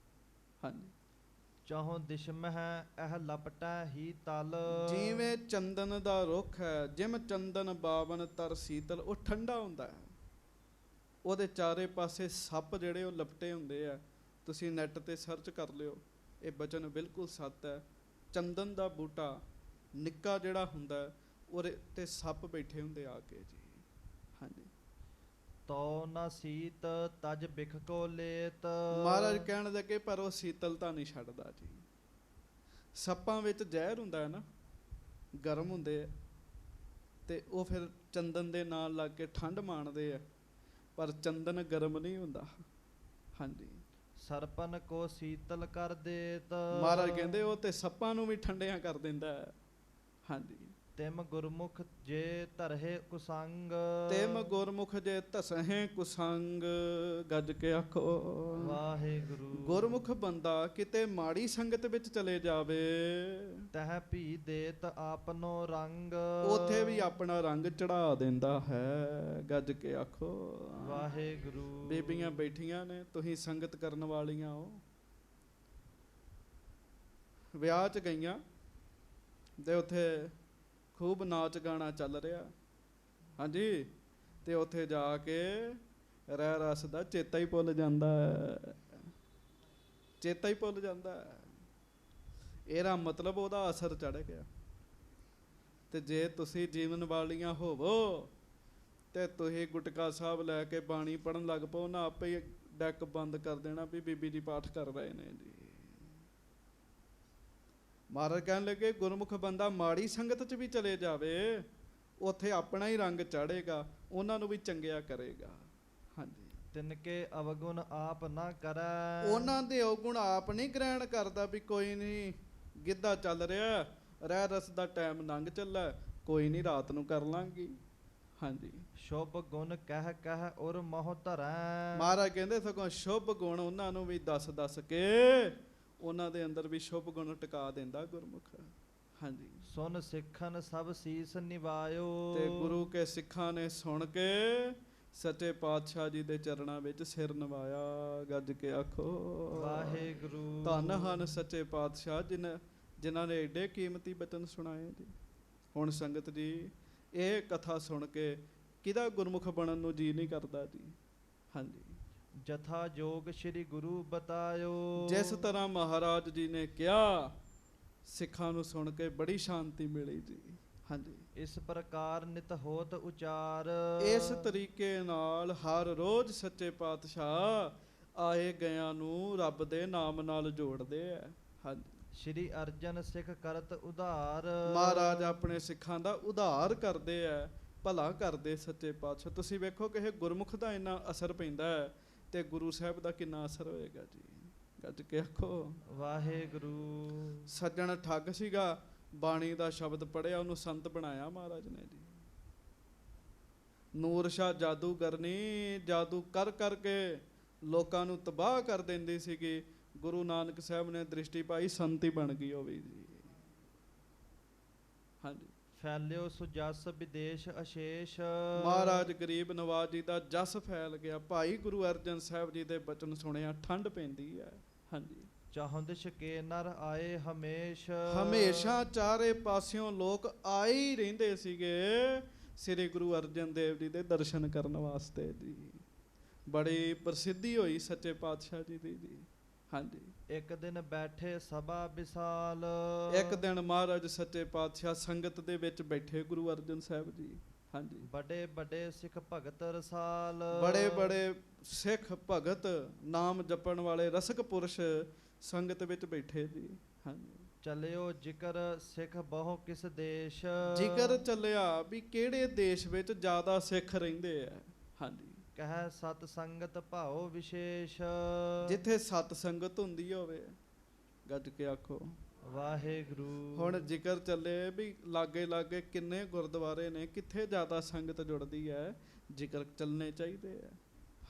ਹਾਂਜੀ, ਚਾਹੋਂ ਦਿਸ਼ ਮਹਿ ਇਹ ਲਪਟੈ ਹੀ ਤਲ। ਜਿਵੇਂ ਚੰਦਨ ਦਾ ਰੁੱਖ ਹੈ, ਜਿਮ ਚੰਦਨ ਬਾਵਨ ਤਰ ਸੀਤਲ, ਉਹ ਠੰਡਾ ਹੁੰਦਾ ਹੈ, ਉਹਦੇ ਚਾਰੇ ਪਾਸੇ ਸੱਪ ਜਿਹੜੇ ਉਹ ਲਪਟੇ ਹੁੰਦੇ ਆ। ਤੁਸੀਂ ਨੈੱਟ ਤੇ ਸਰਚ ਕਰ ਲਿਓ, ਇਹ ਬਚਨ ਬਿਲਕੁਲ ਸੱਤ ਹੈ। ਚੰਦਨ ਦਾ ਬੂਟਾ ਨਿੱਕਾ ਜਿਹੜਾ ਹੁੰਦਾ, ਉਹਦੇ ਤੇ ਸੱਪ ਬੈਠੇ ਹੁੰਦੇ ਆ ਕੇ ਜੀ। ਹਾਂਜੀ, ਤੋ ਨਾ ਸੀਤ ਤਜ ਬਿਖ ਕੋ ਲੇਤ। ਮਹਾਰਾਜ ਕਹਿਣ ਲੱਗੇ ਪਰ ਉਹ ਸੀਤਲਤਾ ਨਹੀਂ ਛੱਡਦਾ ਜੀ। ਸੱਪਾਂ ਵਿੱਚ ਜ਼ਹਿਰ ਹੁੰਦਾ ਹੈ ਨਾ, ਗਰਮ ਹੁੰਦੇ ਆ, ਤੇ ਉਹ ਫਿਰ ਚੰਦਨ ਦੇ ਨਾਲ ਲੱਗ ਕੇ ਠੰਡ ਮਾਣਦੇ ਆ, ਪਰ ਚੰਦਨ ਗਰਮ ਨਹੀਂ ਹੁੰਦਾ। ਹਾਂਜੀ, ਸਰਪਨ ਕੋ ਸੀਤਲ ਕਰ ਦੇਤ। ਮਹਾਰਾਜ ਕਹਿੰਦੇ ਉਹ ਤੇ ਸੱਪਾਂ ਨੂੰ ਵੀ ਠੰਡਿਆਂ ਕਰ ਦਿੰਦਾ ਹੈ। ਹਾਂਜੀ, ਤਿਮ ਗੁਰਮੁਖ ਜੇ ਧਰਹਿ ਕੁਸੰਗ। ਤਿਮ ਗੁਰਮੁਖ ਜੇ ਧਸਹਿ ਕੁਸੰਗ। ਗੱਜ ਕੇ ਆਖੋ ਵਾਹਿਗੁਰੂ। ਗੁਰਮੁਖ ਬੰਦਾ ਕਿਤੇ ਮਾੜੀ ਸੰਗਤ ਵਿੱਚ ਚਲੇ ਜਾਵੇ, ਤਹ ਭੀ ਦੇਤ ਆਪਨੋ ਰੰਗ। ਉਥੇ ਵੀ ਆਪਣਾ ਰੰਗ ਚੜਾ ਦਿੰਦਾ ਹੈ। ਗੱਜ ਕੇ ਆਖੋ ਵਾਹਿਗੁਰੂ। ਬੀਬੀਆਂ ਬੈਠੀਆਂ ਨੇ, ਤੁਸੀਂ ਸੰਗਤ ਕਰਨ ਵਾਲੀਆਂ ਹੋ, ਵਿਆਹ 'ਚ ਗਈਆਂ ਤੇ ਉੱਥੇ ਖੂਬ ਨਾਚ ਗਾਣਾ ਚੱਲ ਰਿਹਾ। ਹਾਂਜੀ, ਤੇ ਉੱਥੇ ਜਾ ਕੇ ਰਹਿ ਰਸ ਦਾ ਚੇਤਾ ਹੀ ਭੁੱਲ ਜਾਂਦਾ ਹੈ, ਚੇਤਾ ਹੀ ਭੁੱਲ ਜਾਂਦਾ ਹੈ। ਇਹਦਾ ਮਤਲਬ ਉਹਦਾ ਅਸਰ ਚੜ੍ਹ ਗਿਆ। ਤੇ ਜੇ ਤੁਸੀਂ ਜੀਵਨ ਵਾਲੀਆਂ ਹੋਵੋ ਤੇ ਤੁਸੀਂ ਗੁਟਕਾ ਸਾਹਿਬ ਲੈ ਕੇ ਬਾਣੀ ਪੜ੍ਹਨ ਲੱਗ ਪਓ ਨਾ, ਆਪੇ ਹੀ ਡੈਕ ਬੰਦ ਕਰ ਦੇਣਾ ਵੀ ਬੀਬੀ ਜੀ ਪਾਠ ਕਰ ਰਹੇ ਨੇ ਜੀ। ਮਹਾਰਾਜ ਕਹਿਣ ਲੱਗੇ ਗੁਰਮੁਖ ਬੰਦਾ ਮਾੜੀ ਸੰਗਤ 'ਚ ਵੀ ਚਲੇ ਜਾਵੇ, ਉੱਥੇ ਆਪਣਾ ਹੀ ਰੰਗ ਚਾੜੇਗਾ, ਉਹਨਾਂ ਨੂੰ ਵੀ ਚੰਗਿਆ ਕਰੇਗਾ। ਹਾਂਜੀ, ਤਿਨਕੇ ਅਵਗੁਣ ਆਪ ਨਾ ਕਰੈ। ਉਹਨਾਂ ਦੇ ਔਗੁਣ ਆਪ ਨਹੀਂ ਗ੍ਰਹਿਣ ਕਰਦਾ ਵੀ ਕੋਈ ਨਹੀਂ ਗਿੱਧਾ ਚੱਲ ਰਿਹਾ, ਰਹਿ ਰਸ ਦਾ ਟਾਈਮ ਲੰਘ ਚੱਲਾ, ਕੋਈ ਨਹੀਂ ਰਾਤ ਨੂੰ ਕਰ ਲਾਂਗੀ। ਹਾਂਜੀ, ਸ਼ੁਭ ਗੁਣ ਕਹਿ ਕਹਿ ਔਰ ਮੋਹ ਧਰੈ। ਮਹਾਰਾਜ ਕਹਿੰਦੇ ਸਗੋਂ ਸ਼ੁਭ ਗੁਣ ਉਹਨਾਂ ਨੂੰ ਵੀ ਦੱਸ ਦੱਸ ਕੇ ਉਹਨਾਂ ਦੇ ਅੰਦਰ ਵੀ ਸ਼ੁਭ ਗੁਣ ਟਿਕਾ ਦਿੰਦਾ ਗੁਰਮੁਖ। ਹਾਂਜੀ, ਸੁਨ ਸਿੱਖਨ ਸਭ ਸੀਸ ਨਿਵਾਇਓ। ਤੇ ਗੁਰੂ ਕੇ ਸਿੱਖਾਂ ਨੇ ਸੁਣ ਕੇ ਸੱਚੇ ਪਾਤਸ਼ਾਹ ਜੀ ਦੇ ਚਰਨਾਂ ਵਿੱਚ ਸਿਰ ਨਵਾਇਆ। ਗੱਜ ਕੇ ਆਖੋ ਵਾਹਿਗੁਰੂ। ਧੰਨ ਹਨ ਸੱਚੇ ਪਾਤਸ਼ਾਹ ਜਿਨ੍ਹਾਂ ਨੇ ਏਡੇ ਕੀਮਤੀ ਬਚਨ ਸੁਣਾਏ ਜੀ। ਹੁਣ ਸੰਗਤ ਜੀ, ਇਹ ਕਥਾ ਸੁਣ ਕੇ ਕਿਹਦਾ ਗੁਰਮੁਖ ਬਣਨ ਨੂੰ ਜੀ ਨਹੀਂ ਕਰਦਾ ਜੀ। ਹਾਂਜੀ, ਜਥਾ ਜੋਗ ਸ੍ਰੀ ਗੁਰੂ ਬਤਾਇਓ। ਜਿਸ ਤਰ੍ਹਾਂ ਮਹਾਰਾਜ ਜੀ ਨੇ ਕਿਹਾ, ਸਿੱਖਾਂ ਨੂੰ ਸੁਣ ਕੇ ਬੜੀ ਸ਼ਾਂਤੀ ਮਿਲੀ ਜੀ। ਹਾਂਜੀ, ਇਸ ਪ੍ਰਕਾਰ ਨਿਤ ਹੋਤ ਉਚਾਰ। ਇਸ ਤਰੀਕੇ ਨਾਲ ਹਰ ਰੋਜ਼ ਸੱਚੇ ਪਾਤਸ਼ਾਹ ਆਏ ਗਿਆਂ ਨੂੰ ਰੱਬ ਦੇ ਨਾਮ ਨਾਲ ਜੋੜਦੇ ਆ। ਹਾਂਜੀ, ਸ਼੍ਰੀ ਅਰਜਨ ਸਿੱਖ ਕਰਤ ਉਧਾਰ। ਮਹਾਰਾਜ ਆਪਣੇ ਸਿੱਖਾਂ ਦਾ ਉਧਾਰ ਕਰਦੇ ਆ, ਭਲਾ ਕਰਦੇ ਸੱਚੇ ਪਾਤਸ਼ਾਹ। ਤੁਸੀਂ ਵੇਖੋ ਕਿ ਇਹ ਗੁਰਮੁਖ ਦਾ ਇੰਨਾ ਅਸਰ ਪੈਂਦਾ ਹੈ ਤੇ ਗੁਰੂ ਸਾਹਿਬ ਦਾ ਕਿੰਨਾ ਅਸਰ ਹੋਏਗਾ ਜੀ। ਗੱਜ ਕੇ ਆਖੋ ਵਾਹਿਗੁਰੂ। ਸੱਜਣ ਠੱਗ ਸੀਗਾ, ਬਾਣੀ ਦਾ ਸ਼ਬਦ ਪੜ੍ਹਿਆ, ਉਹਨੂੰ ਸੰਤ ਬਣਾਇਆ ਮਹਾਰਾਜ ਨੇ ਜੀ। ਨੂਰ ਸ਼ਾਹ ਜਾਦੂਗਰਨੀ ਜਾਦੂ ਕਰ ਕਰਕੇ ਲੋਕਾਂ ਨੂੰ ਤਬਾਹ ਕਰ ਦਿੰਦੀ ਸੀਗੀ। ਗੁਰੂ ਨਾਨਕ ਸਾਹਿਬ ਨੇ ਦ੍ਰਿਸ਼ਟੀ ਪਾਈ, ਸੰਤ ਹੀ ਬਣ ਗਈ ਉਹ ਵੀ ਜੀ। ਹਾਂਜੀ, ਫੈਲਿਓ ਸੁਜਸ ਵਿਦੇਸ਼ ਅਸ਼ੇਸ਼। ਮਹਾਰਾਜ ਗਰੀਬ ਨਵਾਜ ਜੀ ਦਾ ਜਸ ਫੈਲ ਗਿਆ। ਭਾਈ ਗੁਰੂ ਅਰਜਨ ਸਾਹਿਬ ਜੀ ਦੇ ਬਚਨ ਸੁਣਿਆ ਠੰਡ ਪੈਂਦੀ ਹੈ। ਹਾਂਜੀ, ਚਾਹੁੰਦ ਸ਼ਕੇ ਨਰ ਆਏ ਹਮੇਸ਼। ਹਮੇਸ਼ਾ ਚਾਰੇ ਪਾਸਿਓਂ ਲੋਕ ਆਏ ਹੀ ਰਹਿੰਦੇ ਸੀਗੇ ਸ੍ਰੀ ਗੁਰੂ ਅਰਜਨ ਦੇਵ ਜੀ ਦੇ ਦਰਸ਼ਨ ਕਰਨ ਵਾਸਤੇ ਜੀ। ਬੜੀ ਪ੍ਰਸਿੱਧੀ ਹੋਈ ਸੱਚੇ ਪਾਤਸ਼ਾਹ ਜੀ ਦੀ ਜੀ। ਹਾਂਜੀ, ਇੱਕ ਦਿਨ ਬੈਠੇ ਸਭਾ ਵਿਸਾਲ। ਇੱਕ ਦਿਨ ਮਹਾਰਾਜ ਸੱਚੇ ਪਾਤਸ਼ਾਹ ਸੰਗਤ ਦੇ ਵਿੱਚ ਬੈਠੇ ਗੁਰੂ ਅਰਜਨ ਸਾਹਿਬ ਜੀ। ਹਾਂਜੀ, ਬੜੇ ਬੜੇ ਸਿੱਖ ਭਗਤ ਰਸਾਲ। ਬੜੇ ਬੜੇ ਸਿੱਖ ਭਗਤ ਨਾਮ ਜਪਣ ਵਾਲੇ ਰਸਕ ਪੁਰਸ਼ ਸੰਗਤ ਵਿੱਚ ਬੈਠੇ ਜੀ। ਹਾਂਜੀ, ਚਲਿਓ ਜ਼ਿਕਰ ਸਿੱਖ ਬਹੁ ਕਿਸ ਦੇਸ਼। ਜ਼ਿਕਰ ਚੱਲਿਆ ਵੀ ਕਿਹੜੇ ਦੇਸ਼ ਵਿੱਚ ਜ਼ਿਆਦਾ ਸਿੱਖ ਰਹਿੰਦੇ ਆ। ਹਾਂਜੀ, ਕਹਿ ਸਤ ਸੰਗਤ ਭਾਉ ਵਿਸ਼ੇਸ਼। ਜਿੱਥੇ ਸਤ ਸੰਗਤ ਹੁੰਦੀ ਹੋਵੇ, ਗੱਜ ਕੇ ਆਖੋ ਵਾਹਿਗੁਰੂ। ਹੁਣ ਜ਼ਿਕਰ ਚੱਲੇ ਵੀ ਲਾਗੇ ਲਾਗੇ ਕਿੰਨੇ ਗੁਰਦੁਆਰੇ ਨੇ, ਕਿੱਥੇ ਜ਼ਿਆਦਾ ਸੰਗਤ ਜੁੜਦੀ ਹੈ, ਜ਼ਿਕਰ ਚੱਲਣੇ ਚਾਹੀਦੇ ਆ।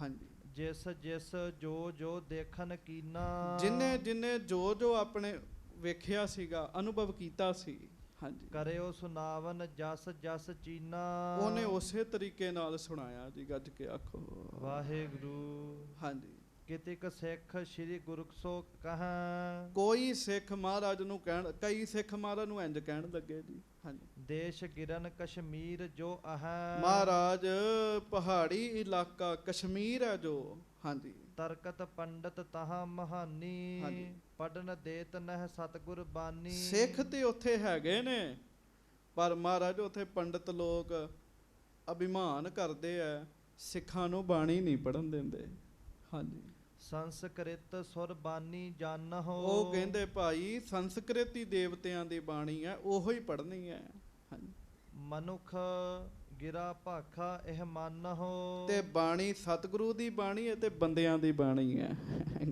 ਹਾਂਜੀ, ਜਿਸ ਜਿਸ ਜੋ ਜੋ ਦੇਖਣ ਕੀਨਾ। ਜਿੰਨੇ ਜਿੰਨੇ ਜੋ ਜੋ ਆਪਣੇ ਵੇਖਿਆ ਸੀਗਾ, ਅਨੁਭਵ ਕੀਤਾ ਸੀ। ਹਾਂਜੀ, ਕਰਿਓ ਸੁਨਾਵਨ ਜਸ ਜਸ ਚੀਨਾ। ਉਹਨੇ ਉਸੇ ਤਰੀਕੇ ਨਾਲ ਸੁਣਾਇਆ ਜੀ। ਗੱਜ ਕੇ ਆਖੋ ਵਾਹਿਗੁਰੂ। ਹਾਂਜੀ, ਕਿਤਿਕ ਸਿੱਖ ਸ੍ਰੀ ਗੁਰੂ ਸੋ ਕਹਾਂ। ਕੋਈ ਸਿੱਖ ਮਹਾਰਾਜ ਨੂੰ ਕਹਿਣ, ਕਈ ਸਿੱਖ ਮਹਾਰਾਜ ਨੂੰ ਇੰਜ ਕਹਿਣ ਲੱਗੇ ਜੀ। ਹਾਂਜੀ, ਦੇਸ਼ ਗਿਰਨ ਕਸ਼ਮੀਰ ਜੋ ਅਹ। ਮਹਾਰਾਜ ਪਹਾੜੀ ਇਲਾਕਾ ਕਸ਼ਮੀਰ ਹੈ ਜੋ। ਹਾਂਜੀ, ਤਰਕਤ ਪੰਡਤ ਤਹਾਂ ਮਹਾਨੀ। ਹਾਂਜੀ। ਪੜਨ ਦੇਤ ਨਹਿ ਸਤਿਗੁਰ ਬਾਨੀ। ਸਿੱਖ ਤੇ ਉੱਥੇ ਹੈਗੇ ਨੇ, ਪਰ ਮਹਾਰਾਜ ਉੱਥੇ ਪੰਡਤ ਲੋਕ ਅਭਿਮਾਨ ਕਰਦੇ ਆ, ਸਿੱਖਾਂ ਨੂੰ ਬਾਣੀ ਨਹੀਂ ਪੜਨ ਦਿੰਦੇ। ਹਾਂਜੀ, ਸੰਸਕ੍ਰਿਤ ਸੁਰ ਬਾਨੀ ਜਾਨਹੁ। ਉਹ ਕਹਿੰਦੇ ਭਾਈ ਸੰਸਕ੍ਰਿਤੀ ਦੇਵਤਿਆਂ ਦੀ ਬਾਣੀ ਹੈ, ਉਹੋ ਹੀ ਪੜ੍ਹਨੀ ਹੈ। ਹਾਂਜੀ, ਮਨੁੱਖ ਗਿਰਾ ਭਾਖਾ ਇਹ ਮੰਨਹੁ। ਤੇ ਬਾਣੀ ਸਤਿਗੁਰੂ ਦੀ ਬਾਣੀ ਹੈ ਤੇ ਬੰਦਿਆਂ ਦੀ ਬਾਣੀ ਹੈ।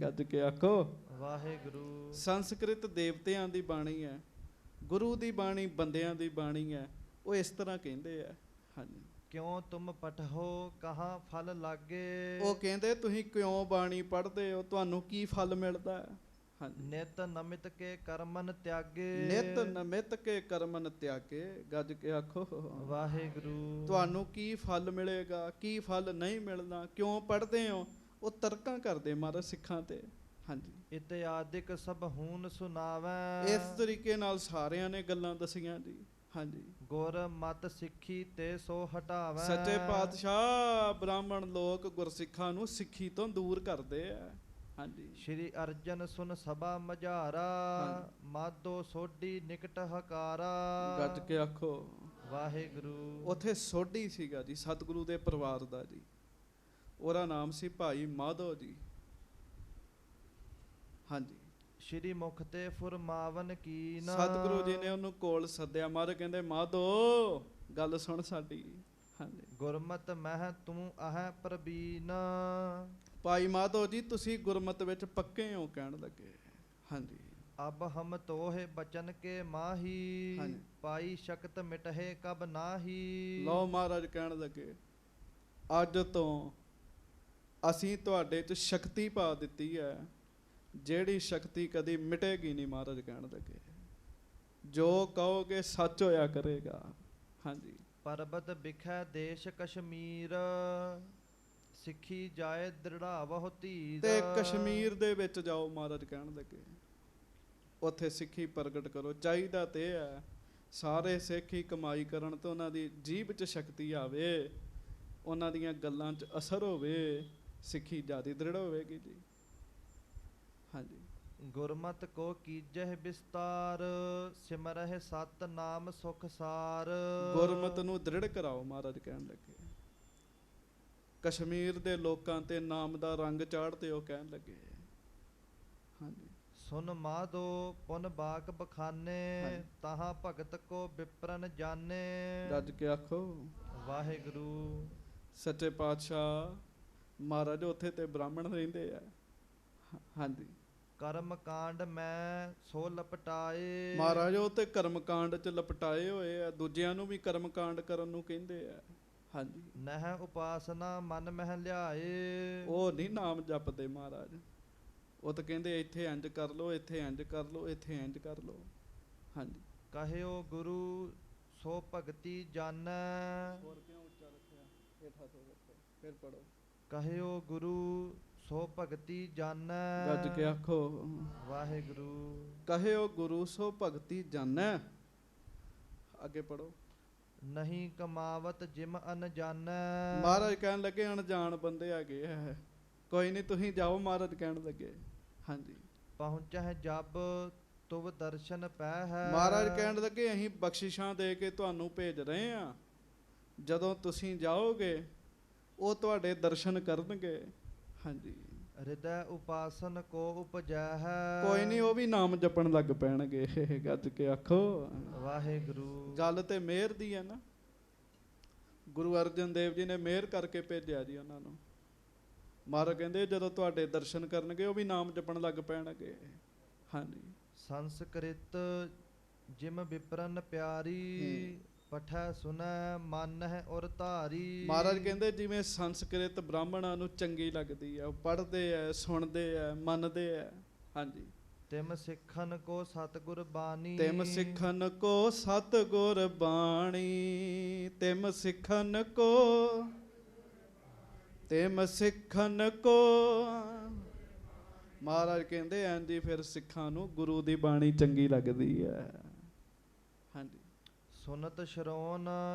ਗੱਜ ਕੇ ਆਖੋ ਵਾਹਿਗੁਰੂ। ਸੰਸਕ੍ਰਿਤ ਦੇਵਤਿਆਂ ਦੀ ਬਾਣੀ ਹੈ, ਗੁਰੂ ਦੀ ਬਾਣੀ ਬੰਦਿਆਂ ਦੀ ਬਾਣੀ ਹੈ। ਉਹ ਇਸ ਤਰ੍ਹਾਂ ਕਹਿੰਦੇ ਆ। ਹਾਂਜੀ, ਕਿਉਂ ਤੁਮ ਪਠੋ ਕਹਾਂ ਫਲ ਲਾਗੇ। ਉਹ ਕਹਿੰਦੇ ਤੁਸੀਂ ਕਿਉਂ ਬਾਣੀ ਪੜ੍ਹਦੇ ਹੋ, ਤੁਹਾਨੂੰ ਕੀ ਫਲ ਮਿਲਦਾ ਹੈ। ਹਾਂਜੀ, ਨਿਤ ਨਮਿਤ ਕੇ ਕਰਮਨ ਤਿਆਗੇ। ਨਿਤ ਨਮਿਤ ਕੇ ਕਰਮਨ ਤਿਆਗੇ। ਗੱਜ ਕੇ ਆਖੋ ਵਾਹਿਗੁਰੂ। ਤੁਹਾਨੂੰ ਕੀ ਫਲ ਮਿਲੇਗਾ, ਕੀ ਫਲ ਨਹੀਂ ਮਿਲਣਾ, ਕਿਉਂ ਪੜ੍ਹਦੇ ਹੋ। ਉਹ ਤਰਕਾਂ ਕਰਦੇ ਮਹਾਰਾਜ ਸਿੱਖਾਂ ਤੇ। ਹਾਂਜੀ, ਇਤਿਆਦਿਕ ਸਭ ਹੂਨ ਸੁਨਾਵੈ। ਇਸ ਤਰੀਕੇ ਨਾਲ ਸਾਰਿਆਂ ਨੇ ਗੱਲਾਂ ਦਸੀਆਂ ਜੀ। ਹਾਂਜੀ, ਗੁਰ ਮਤ ਸਿੱਖੀ ਤੇ ਸੋ ਹਟਾਵੈ। ਸੱਚੇ ਪਾਤਸ਼ਾਹ ਬ੍ਰਾਹਮਣ ਲੋਕ ਗੁਰਸਿੱਖਾਂ ਨੂੰ ਸਿੱਖੀ ਤੋਂ ਦੂਰ ਕਰਦੇ ਆ। ਹਾਂਜੀ, ਸ਼੍ਰੀ ਅਰਜਨ ਸੁਨ ਸਭਾ ਮਝਾਰਾ। ਹਾਂਜੀ। ਮਾਧੋ ਸੋਢੀ ਨਿਕਟ ਹਕਾਰਾ। ਗੱਜ ਕੇ ਆਖੋ ਵਾਹਿਗੁਰੂ। ਉੱਥੇ ਸੋਢੀ ਸੀਗਾ ਜੀ ਸਤਿਗੁਰੂ ਦੇ ਪਰਿਵਾਰ ਦਾ ਜੀ। ਉਹਦਾ ਨਾਮ ਸੀ ਭਾਈ ਮਾਧੋ ਜੀ। ਹਾਂਜੀ, ਸ਼੍ਰੀ ਮੁਖ ਤੇ ਫੁਰਮਾਵਨ ਕੀਨ। ਸਤਿਗੁਰੂ ਜੀ ਨੇ ਉਹਨੂੰ ਕੋਲ ਸੱਦਿਆ। ਮਹਾਰਾਜ ਕਹਿੰਦੇ ਮਾਧੋ ਗੱਲ ਸੁਣ ਸਾਡੀ। ਹਾਂਜੀ, ਗੁਰਮਤ ਮਹਿ ਤੂੰ ਅਹ ਪ੍ਰਬੀਨ। ਭਾਈ ਮਾਧੋ ਜੀ ਤੁਸੀਂ ਗੁਰਮਤ ਵਿੱਚ ਪੱਕੇ ਹੋ ਕਹਿਣ ਲੱਗੇ। ਹਾਂਜੀ, ਅਬ ਹਮ ਤੋਹੇ ਬਚਨ ਕੇ ਮਾਹੀ। ਹਾਂਜੀ। ਪਾਈ ਸ਼ਕਤ ਮਿਟਹਿ ਕਬ ਨਾਹੀ। ਲਓ ਮਹਾਰਾਜ ਕਹਿਣ ਲੱਗੇ ਅੱਜ ਤੋਂ ਅਸੀਂ ਤੁਹਾਡੇ 'ਚ ਸ਼ਕਤੀ ਪਾ ਦਿੱਤੀ ਹੈ, ਜਿਹੜੀ ਸ਼ਕਤੀ ਕਦੀ ਮਿਟੇਗੀ ਨਹੀਂ। ਮਹਾਰਾਜ ਕਹਿਣ ਲੱਗੇ ਜੋ ਕਹੋਗੇ ਸੱਚ ਹੋਇਆ ਕਰੇਗਾ। ਹਾਂਜੀ, ਪਰਬਤ ਬਿਖੈ ਦੇਸ਼ ਕਸ਼ਮੀਰ। ਸਿੱਖੀ ਜਾਏ ਦ੍ਰਿੜਾਵਹੁ ਧੀਰ। ਤੇ ਕਸ਼ਮੀਰ ਦੇ ਵਿੱਚ ਜਾਓ। ਮਹਾਰਾਜ ਕਹਿਣ ਲੱਗੇ ਉੱਥੇ ਸਿੱਖੀ ਪ੍ਰਗਟ ਕਰੋ। ਚਾਹੀਦਾ ਤੇ ਹੈ ਸਾਰੇ ਸਿੱਖ ਹੀ ਕਮਾਈ ਕਰਨ ਤੇ ਉਹਨਾਂ ਦੀ ਜੀਭ 'ਚ ਸ਼ਕਤੀ ਆਵੇ, ਉਹਨਾਂ ਦੀਆਂ ਗੱਲਾਂ 'ਚ ਅਸਰ ਹੋਵੇ, ਸਿੱਖੀ ਜ਼ਿਆਦਾ ਦ੍ਰਿੜ ਹੋਵੇਗੀ ਜੀ। ਹਾਂਜੀ, ਗੁਰਮਤ ਕੋ ਕੀਜਹਿ ਵਿਸਤਾਰ। ਸਿਮਰਹਿ ਸਤ ਨਾਮ ਸੁਖ ਸਾਰ। ਗੁਰਮਤ ਨੂੰ ਦ੍ਰਿੜ ਕਰਾਓ। ਮਹਾਰਾਜ ਕਹਿਣ ਲੱਗੇ ਕਸ਼ਮੀਰ ਦੇ ਲੋਕਾਂ ਤੇ ਨਾਮ ਦਾ ਰੰਗ ਚਾੜ੍ਹਦੇ ਹੋ ਕਹਿਣ ਲੱਗੇ। ਹਾਂਜੀ, ਸੁਨ ਮਾਧੋ ਪੁਨ ਬਾਕ ਬਖਾਨੇ। ਹਾਂਜੀ। ਤਹਾਂ ਭਗਤ ਕੋ ਵਿਪਰਨ ਜਾਣੇ। ਗੱਜ ਕੇ ਆਖੋ ਵਾਹਿਗੁਰੂ। ਸੱਚੇ ਪਾਤਸ਼ਾਹ ਮਹਾਰਾਜ ਉੱਥੇ ਤੇ ਬ੍ਰਾਹਮਣ ਰਹਿੰਦੇ ਆ। ਹਾਂਜੀ, ਕਰਮ ਕਾਂਡ ਮੈਂ ਸੋ ਲਪਟਾਏ। ਮਹਾਰਾਜ ਉਹ ਤੇ ਕਰਮ ਕਾਂਡ 'ਚ ਲਪਟਾਏ ਹੋਏ ਆ, ਦੂਜਿਆਂ ਨੂੰ ਵੀ ਕਰਮ ਕਾਂਡ ਕਰਨ ਨੂੰ ਕਹਿੰਦੇ ਆ। ਹਾਂਜੀ, ਨਹਿ ਉਪਾਸਨਾ ਮਨ ਮਹਿ ਲਿਆਏ। ਉਹ ਨਹੀਂ ਨਾਮ ਜਪਦੇ ਮਹਾਰਾਜ। ਉਹ ਤਾਂ ਕਹਿੰਦੇ ਇੱਥੇ ਇੰਜ ਕਰ ਲਓ, ਇੱਥੇ ਇੰਜ ਕਰ ਲਓ, ਇੱਥੇ ਇੰਜ ਕਰ ਲਓ। ਹਾਂਜੀ, ਕਹਿਓ ਗੁਰੂ ਸੋ ਭਗਤੀ ਜਾਣੈ। ਹੋਰ ਕਿਉਂ ਉੱਚਾ ਰੱਖਿਆ? ਹੇਠਾਂ ਤੋਂ ਰੱਖੋ, ਫਿਰ ਪੜੋ। ਕਹਿਓ ਗੁਰੂ ਸੋ ਭਗਤੀ ਜਾਣੈ। ਗੱਜ ਕੇ ਆਖੋ ਵਾਹਿਗੁਰੂ। ਕਹਿਓ ਗੁਰੂ ਸੋ ਭਗਤੀ ਜਾਣੈ। ਅੱਗੇ ਪੜੋ। ਨਹੀਂ ਕਮਾਵਤ ਜਿਮ ਅਨਜਾਨੈ। ਮਹਾਰਾਜ ਕਹਿਣ ਲੱਗੇ ਅਣਜਾਣ ਬੰਦੇ ਹੈਗੇ ਹੈ, ਕੋਈ ਨਹੀਂ ਤੁਸੀਂ ਜਾਓ। ਮਹਾਰਾਜ ਕਹਿਣ ਲੱਗੇ ਹਾਂਜੀ। ਪਹੁੰਚਹਿ ਜਬ ਤੁਵ ਦਰਸ਼ਨ ਪੈ ਹੈ। ਮਹਾਰਾਜ ਕਹਿਣ ਲੱਗੇ ਅਸੀਂ ਬਖਸ਼ਿਸ਼ਾਂ ਦੇ ਕੇ ਤੁਹਾਨੂੰ ਭੇਜ ਰਹੇ ਹਾਂ, ਜਦੋਂ ਤੁਸੀਂ ਜਾਓਗੇ ਉਹ ਤੁਹਾਡੇ ਦਰਸ਼ਨ ਕਰਨਗੇ। ਹਾਂਜੀ। ਹਿਰਦੈ ਉਪਾਸਨ ਕੋ ਉਪਜੈ ਹੈ। ਕੋਈ ਨਹੀਂ ਉਹ ਵੀ ਨਾਮ ਜਪਣ ਲੱਗ ਪੈਣਗੇ। ਗੱਜ ਕੇ ਆਖੋ ਵਾਹਿਗੁਰੂ। ਗੱਲ ਤੇ ਮਿਹਰ ਦੀ ਹੈ ਨਾ। ਗੁਰੂ ਅਰਜਨ ਦੇਵ ਜੀ ਨੇ ਮਿਹਰ ਕਰਕੇ ਭੇਜਿਆ ਜੀ ਉਹਨਾਂ ਨੂੰ। ਮਹਾਰਾਜ ਕਹਿੰਦੇ ਜਦੋਂ ਤੁਹਾਡੇ ਦਰਸ਼ਨ ਕਰਨਗੇ ਉਹ ਵੀ ਨਾਮ ਜਪਣ ਲੱਗ ਪੈਣਗੇ। ਹਾਂਜੀ। ਸੰਸਕ੍ਰਿਤ ਜਿਮ ਵਿਪਰਨ ਪਿਆਰੀ। ਪਠੈ ਸੁਨੈ ਮਨ ਹੈ ਔਰ ਧਾਰੀ। ਮਹਾਰਾਜ ਕਹਿੰਦੇ ਜਿਵੇਂ ਸੰਸਕ੍ਰਿਤ ਬ੍ਰਾਹਮਣਾਂ ਨੂੰ ਚੰਗੀ ਲੱਗਦੀ ਹੈ, ਉਹ ਪੜ੍ਹਦੇ ਹੈ, ਸੁਣਦੇ ਹੈ, ਮੰਨਦੇ ਹੈ। ਹਾਂਜੀ। ਤਿਮ ਸਿੱਖਨ ਕੋ ਸਤਿਗੁਰ ਬਾਣੀ। ਤਿਮ ਸਿੱਖਨ ਕੋ ਸਤਿਗੁਰ ਬਾਣੀ। ਤਿਮ ਸਿੱਖਨ ਕੋ, ਤਿਮ ਸਿੱਖਨ ਕੋ। ਮਹਾਰਾਜ ਕਹਿੰਦੇ ਐਂਜੀ ਫਿਰ ਸਿੱਖਾਂ ਨੂੰ ਗੁਰੂ ਦੀ ਬਾਣੀ ਚੰਗੀ ਲੱਗਦੀ ਹੈ। ਹਾਂਜੀ। ਸੁਨਤ ਸ਼ਰੋਨ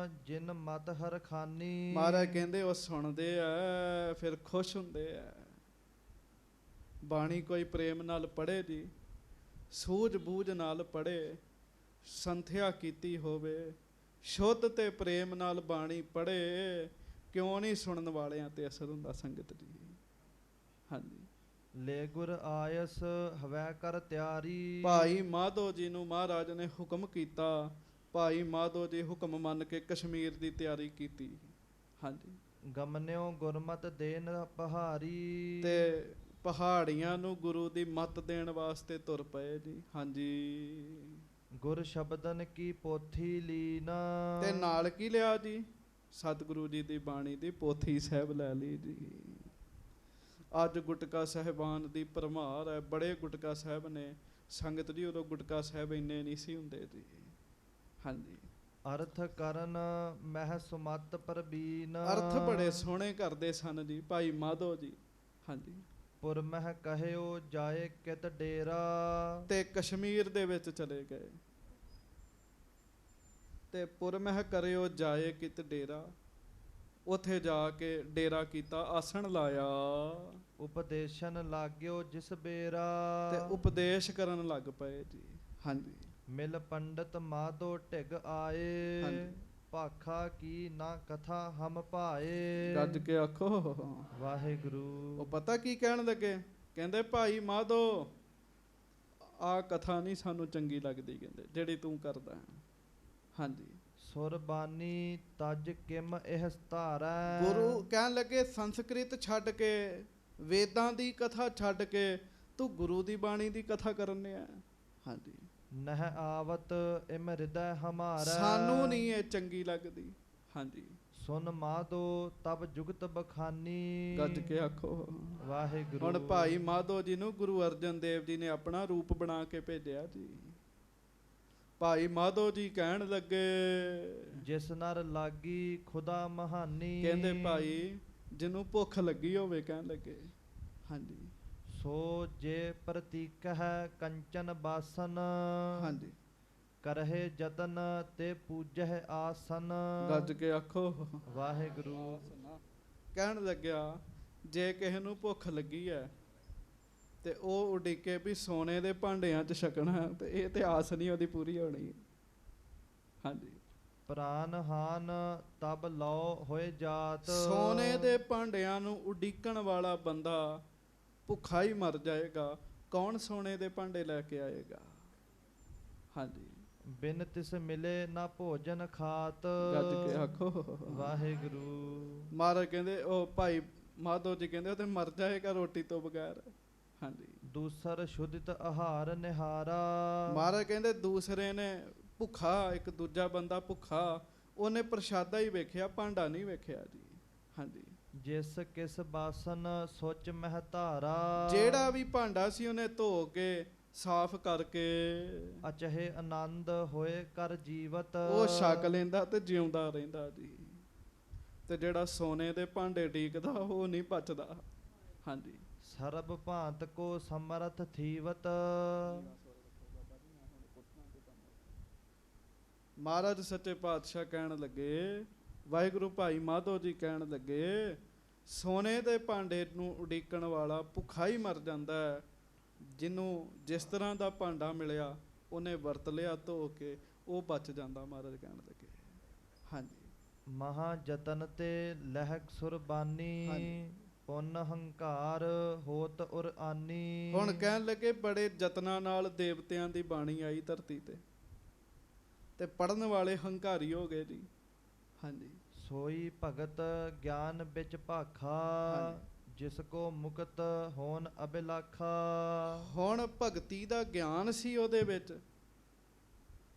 ਜਿਨ ਮਤ ਹਰ ਖਾਨੀ। ਮਹਾਰਾਜ ਕਹਿੰਦੇ ਉਹ ਸੁਣਦੇ ਆ ਫਿਰ ਖੁਸ਼ ਹੁੰਦੇ ਆ। ਬਾਣੀ ਕੋਈ ਪ੍ਰੇਮ ਨਾਲ ਪੜ੍ਹੇ ਜੀ, ਸੂਝ ਬੂਝ ਨਾਲ ਪੜ੍ਹੇ, ਸੰਥਿਆ ਕੀਤੀ ਹੋਵੇ, ਸ਼ੁੱਧ ਤੇ ਪ੍ਰੇਮ ਨਾਲ ਬਾਣੀ ਪੜ੍ਹੇ, ਕਿਉਂ ਨਹੀਂ ਸੁਣਨ ਵਾਲਿਆਂ ਤੇ ਅਸਰ ਹੁੰਦਾ ਸੰਗਤ ਜੀ। ਹਾਂਜੀ। ਲੈ ਗੁਰ ਆਇਸ ਹਵੈ ਕਰ ਤਿਆਰੀ। ਭਾਈ ਮਾਧੋ ਜੀ ਨੂੰ ਮਹਾਰਾਜ ਨੇ ਹੁਕਮ ਕੀਤਾ। ਭਾਈ ਮਾਧੋ ਜੀ ਹੁਕਮ ਮੰਨ ਕੇ ਕਸ਼ਮੀਰ ਦੀ ਤਿਆਰੀ ਕੀਤੀ। ਹਾਂਜੀ। ਗਮਨਿਓ ਗੁਰਮਤ ਦੇਨ ਪਹਾੜੀ। ਤੇ ਪਹਾੜੀਆਂ ਨੂੰ ਗੁਰੂ ਦੀ ਮੱਤ ਦੇਣ ਵਾਸਤੇ ਤੁਰ ਪਏ ਜੀ। ਹਾਂਜੀ। ਗੁਰ ਸ਼ਬਦਨ ਕੀ ਪੋਥੀ ਲੀਨ। ਤੇ ਨਾਲ ਕੀ ਲਿਆ ਜੀ? ਸਤਿਗੁਰੂ ਜੀ ਦੀ ਬਾਣੀ ਦੀ ਪੋਥੀ ਸਾਹਿਬ ਲੈ ਲਈ ਜੀ। ਅੱਜ ਗੁਟਕਾ ਸਾਹਿਬਾਨ ਦੀ ਭਰਮਾਰ ਹੈ। ਬੜੇ ਗੁਟਕਾ ਸਾਹਿਬ ਨੇ ਸੰਗਤ ਜੀ, ਉਦੋਂ ਗੁਟਕਾ ਸਾਹਿਬ ਇੰਨੇ ਨਹੀਂ ਸੀ ਹੁੰਦੇ ਜੀ। ਹਾਂਜੀ। ਅਰਥ ਕਰਨ ਮਹਿ ਸੁਮਤ ਪ੍ਰਬੀਨ। ਅਰਥ ਬੜੇ ਸੋਹਣੇ ਕਰਦੇ ਸਨ ਜੀ ਭਾਈ ਮਾਧੋ ਜੀ। ਹਾਂਜੀ। ਪੁਰ ਮਹਿ ਕਹਿਓ ਜਾਏ ਕਿਤ ਡੇਰਾ। ਤੇ ਕਸ਼ਮੀਰ ਦੇ ਵਿੱਚ ਚਲੇ ਗਏ ਤੇ ਪੁਰ ਮਹਿ ਕਰਿਓ ਜਾਏ ਕਿਤ ਡੇਰਾ। ਉੱਥੇ ਜਾ ਕੇ ਡੇਰਾ ਕੀਤਾ, ਆਸਣ ਲਾਇਆ ਉਪਦੇਸ਼ਨ ਲਾਗਿਓ ਜਿਸ ਬੇਰਾ। ਤੇ ਉਪਦੇਸ਼ ਕਰਨ ਲੱਗ ਪਏ ਜੀ। ਹਾਂਜੀ। ਮਿਲ ਪੰਡਤ ਮਾਧੋ ਢਿਗ ਆਏ। ਹਾਂਜੀ। ਭਾਖਾ ਕੀ ਨਾ ਕਥਾ ਹਮ ਭਾਏ। ਗੱਜ ਕੇ ਆਖੋ ਵਾਹਿਗੁਰੂ। ਉਹ ਪਤਾ ਕੀ ਕਹਿਣ ਲੱਗੇ? ਕਹਿੰਦੇ ਭਾਈ ਮਾਧੋ ਆ ਕਥਾ ਨਹੀਂ ਸਾਨੂੰ ਚੰਗੀ ਲੱਗਦੀ, ਕਹਿੰਦੇ ਜਿਹੜੀ ਤੂੰ ਕਰਦਾ ਹੈ। ਹਾਂਜੀ। ਸੁਰਬਾਨੀ ਤਜ ਕਿਮ ਇਹ ਧਾਰੈ। ਗੁਰੂ ਕਹਿਣ ਲੱਗੇ ਸੰਸਕ੍ਰਿਤ ਛੱਡ ਕੇ, ਵੇਦਾਂ ਦੀ ਕਥਾ ਛੱਡ ਕੇ ਤੂੰ ਗੁਰੂ ਦੀ ਬਾਣੀ ਦੀ ਕਥਾ ਕਰਨੇ ਆ। ਹਾਂਜੀ। ਨਹਿ ਆਵਤ ਇਮ ਹਿਰਦੈ ਹਮਾਰਾ। ਸਾਨੂੰ ਨਹੀਂ ਇਹ ਚੰਗੀ ਲੱਗਦੀ। ਹਾਂਜੀ। ਸੁਨ ਮਾਧੋ ਤਬ ਜੁਗਤ ਬਖਾਨੀ। ਗੱਜ ਕੇ ਆਖੋ ਵਾਹਿਗੁਰੂ। ਹੁਣ ਭਾਈ ਮਾਧੋ ਜੀ ਨੂੰ ਗੁਰੂ ਅਰਜਨ ਦੇਵ ਜੀ ਨੇ ਆਪਣਾ ਰੂਪ ਬਣਾ ਕੇ ਭੇਜਿਆ ਜੀ। ਭਾਈ ਮਾਧੋ ਜੀ ਕਹਿਣ ਲੱਗੇ ਜਿਸ ਨਰ ਲਾਗੀ ਖੁਦਾ ਮਹਾਨੀ। ਕਹਿੰਦੇ ਭਾਈ ਜਿਹਨੂੰ ਭੁੱਖ ਲੱਗੀ ਹੋਵੇ, ਕਹਿਣ ਲੱਗੇ ਹਾਂਜੀ, ਸੋ ਜੇ ਪ੍ਰਤੀਕ ਹੈ ਕੰਚਨ ਬਾਸਨ। ਹਾਂਜੀ। ਕਰਹਿ ਜਤਨ ਤੇ ਪੂਜਹਿ ਆਸਨ। ਗੱਜ ਕੇ ਆਖੋ ਵਾਹਿਗੁਰੂ। ਕਹਿਣ ਲੱਗਿਆ ਜੇ ਕਿਸੇ ਨੂੰ ਭੁੱਖ ਲੱਗੀ ਹੈ ਤੇ ਉਹ ਉਡੀਕੇ ਵੀ ਸੋਨੇ ਦੇ ਭਾਂਡਿਆਂ 'ਚ ਛਕਣਾ, ਤੇ ਇਹ ਤੇ ਆਸ ਨਹੀਂ ਉਹਦੀ ਪੂਰੀ ਹੋਣੀ। ਹਾਂਜੀ। ਪ੍ਰਾਨ ਹਾਨ ਤਬ ਲਓ ਹੋਏ ਜਾਤ। ਸੋਨੇ ਦੇ ਭਾਂਡਿਆਂ ਨੂੰ ਉਡੀਕਣ ਵਾਲਾ ਬੰਦਾ ਭੁੱਖਾ ਹੀ ਮਰ ਜਾਏਗਾ। ਕੌਣ ਸੋਨੇ ਦੇ ਭਾਂਡੇ ਲੈ ਕੇ ਆਏਗਾ? ਹਾਂਜੀ। ਬਿਨ ਤਿਸ ਮਿਲੇ ਨਾ ਭੋਜਨ ਖਾਤ। ਗੱਜ ਕੇ ਆਖੋ ਵਾਹਿਗੁਰੂ। ਮਹਾਰਾਜ ਕਹਿੰਦੇ, ਉਹ ਭਾਈ ਮਾਧੋ ਜੀ ਕਹਿੰਦੇ ਉਹ ਤੇ ਮਰ ਜਾਏਗਾ ਰੋਟੀ ਤੋਂ ਬਗੈਰ। ਹਾਂਜੀ। ਦੂਸਰ ਸ਼ੁੱਧਿਤ ਆਹਾਰ ਨਿਹਾਰਾ। ਮਹਾਰਾਜ ਕਹਿੰਦੇ ਦੂਸਰੇ ਨੇ ਭੁੱਖਾ, ਇੱਕ ਦੂਜਾ ਬੰਦਾ ਭੁੱਖਾ, ਉਹਨੇ ਪ੍ਰਸ਼ਾਦਾ ਹੀ ਵੇਖਿਆ, ਭਾਂਡਾ ਨਹੀਂ ਵੇਖਿਆ ਜੀ। ਹਾਂਜੀ। ਜਿਸ ਕਿਸ ਬਾਸਨ ਸੁਚ ਮਹਿ ਧਾਰਾ। ਜਿਹੜਾ ਵੀ ਭਾਂਡਾ ਸੀ ਉਹਨੇ ਧੋ ਕੇ ਸਾਫ਼ ਕਰਕੇ ਅਚਹਿ ਆਨੰਦ ਹੋਏ ਕਰ ਜੀਵਤ। ਉਹ ਛਕ ਲੈਂਦਾ ਤੇ ਜਿਉਂਦਾ ਰਹਿੰਦਾ ਜੀ। ਤੇ ਜਿਹੜਾ ਸੋਨੇ ਦੇ ਭਾਂਡੇ ਡੀਕਦਾ ਉਹ ਨਹੀਂ ਪਚਦਾ। ਹਾਂਜੀ। ਸਰਬ ਭਾਂਤ ਕੋ ਸਮਰਥ ਥੀਵਤ। ਮਹਾਰਾਜ ਸੱਚੇ ਪਾਤਸ਼ਾਹ ਕਹਿਣ ਲੱਗੇ, ਵਾਹਿਗੁਰੂ ਭਾਈ ਮਾਧੋ ਜੀ ਕਹਿਣ ਲੱਗੇ, ਸੋਨੇ ਦੇ ਭਾਂਡੇ ਨੂੰ ਉਡੀਕਣ ਵਾਲਾ ਭੁੱਖਾ ਹੀ ਮਰ ਜਾਂਦਾ ਹੈ। ਜਿਹਨੂੰ ਜਿਸ ਤਰ੍ਹਾਂ ਦਾ ਭਾਂਡਾ ਮਿਲਿਆ ਉਹਨੇ ਵਰਤ ਲਿਆ ਧੋ ਕੇ, ਉਹ ਬਚ ਜਾਂਦਾ। ਮਹਾਰਾਜ ਕਹਿਣ ਲੱਗੇ। ਹਾਂਜੀ। ਮਹਾ ਜਤਨ ਤੇ ਲਹਿਕ ਸੁਰਬਾਨੀ। ਪੁੰਨ ਹੰਕਾਰ ਹੋਤ ਉਰ ਆਨੀ। ਹੁਣ ਕਹਿਣ ਲੱਗੇ ਬੜੇ ਯਤਨਾਂ ਨਾਲ ਦੇਵਤਿਆਂ ਦੀ ਬਾਣੀ ਆਈ ਧਰਤੀ ਤੇ ਪੜਨ ਵਾਲੇ ਹੰਕਾਰੀ ਹੋ ਗਏ ਜੀ। ਹਾਂਜੀ। ਸੋਈ ਭਗਤ ਗਿਆਨ ਵਿੱਚ ਭਾਖਾ। ਜਿਸ ਕੋ ਮੁਕਤ ਹੋਣ ਅਬਿਲਾਖਾ। ਹੁਣ ਭਗਤੀ ਦਾ ਗਿਆਨ ਸੀ ਉਹਦੇ ਵਿੱਚ,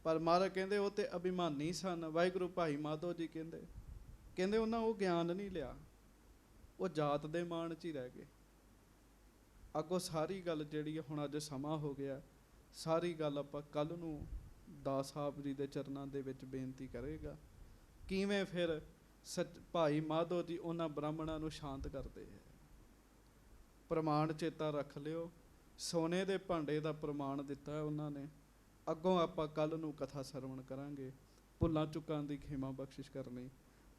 ਪਰ ਮਹਾਰਾਜ ਕਹਿੰਦੇ ਉਹ ਤੇ ਅਭਿਮਾਨੀ ਸਨ। ਵਾਹਿਗੁਰੂ ਭਾਈ ਮਾਧੋ ਜੀ ਕਹਿੰਦੇ ਉਹਨਾਂ ਉਹ ਗਿਆਨ ਨਹੀਂ ਲਿਆ, ਉਹ ਜਾਤ ਦੇ ਮਾਣ 'ਚ ਹੀ ਰਹਿ ਗਏ। ਅੱਗੋਂ ਸਾਰੀ ਗੱਲ ਜਿਹੜੀ ਹੁਣ ਅੱਜ ਸਮਾਂ ਹੋ ਗਿਆ, ਸਾਰੀ ਗੱਲ ਆਪਾਂ ਕੱਲ੍ਹ ਨੂੰ ਦਾਸ ਸਾਹਿਬ ਜੀ ਦੇ ਚਰਨਾਂ ਦੇ ਵਿੱਚ ਬੇਨਤੀ ਕਰੇਗਾ। ਕਿਵੇਂ ਫਿਰ ਭਾਈ ਮਾਧੋ ਜੀ ਉਹਨਾਂ ਬ੍ਰਾਹਮਣਾਂ ਨੂੰ ਸ਼ਾਂਤ ਕਰਦੇ ਹੈ। ਪ੍ਰਮਾਣ ਚੇਤਾ ਰੱਖ ਲਿਓ, ਸੋਨੇ ਦੇ ਭਾਂਡੇ ਦਾ ਪ੍ਰਮਾਣ ਦਿੱਤਾ ਹੈ ਉਹਨਾਂ ਨੇ। ਅੱਗੋਂ ਆਪਾਂ ਕੱਲ੍ਹ ਨੂੰ ਕਥਾ ਸਰਵਣ ਕਰਾਂਗੇ। ਭੁੱਲਾਂ ਚੁੱਕਾਂ ਦੀ ਖਿਮਾ ਬਖਸ਼ਿਸ਼ ਕਰਨੀ।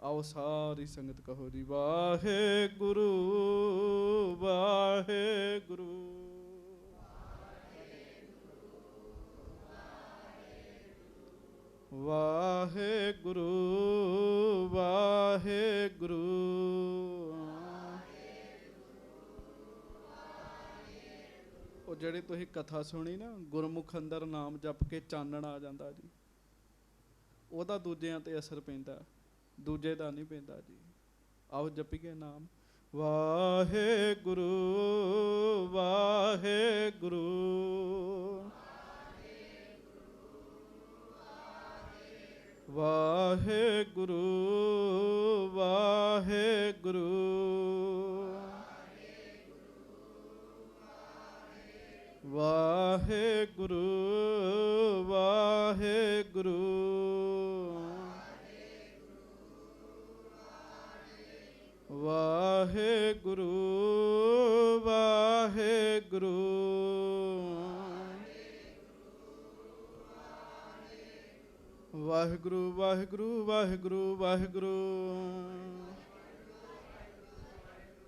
ਆਓ ਸਾਰੀ ਸੰਗਤ ਕਹੋ ਜੀ, ਵਾਹਿਗੁਰੂ ਵਾਹਿਗੁਰੂ। ਵਾਹਿਗੁਰੂ ਵਾਹਿਗੁਰੂ। ਉਹ ਜਿਹੜੀ ਤੁਸੀਂ ਕਥਾ ਸੁਣੀ ਨਾ, ਗੁਰਮੁਖ ਅੰਦਰ ਨਾਮ ਜਪ ਕੇ ਚਾਨਣ ਆ ਜਾਂਦਾ ਜੀ, ਉਹਦਾ ਦੂਜਿਆਂ ਤੇ ਅਸਰ ਪੈਂਦਾ, ਦੂਜੇ ਦਾ ਨਹੀਂ ਪੈਂਦਾ ਜੀ। ਆਓ ਜਪੀਏ ਨਾਮ, ਵਾਹਿਗੁਰੂ ਵਾਹਿਗੁਰੂ। ਵਾਹਿਗੁਰੂ ਵਾਹਿਗੁਰੂ। ਵਾਹਿਗੁਰੂ ਵਾਹਿਗੁਰੂ। ਵਾਹਿਗੁਰੂ ਵਾਹਿਗੁਰੂ। ਵਾਹਿਗੁਰੂ ਵਾਹਿਗੁਰੂ ਵਾਹਿਗੁਰੂ ਵਾਹਿਗੁਰੂ।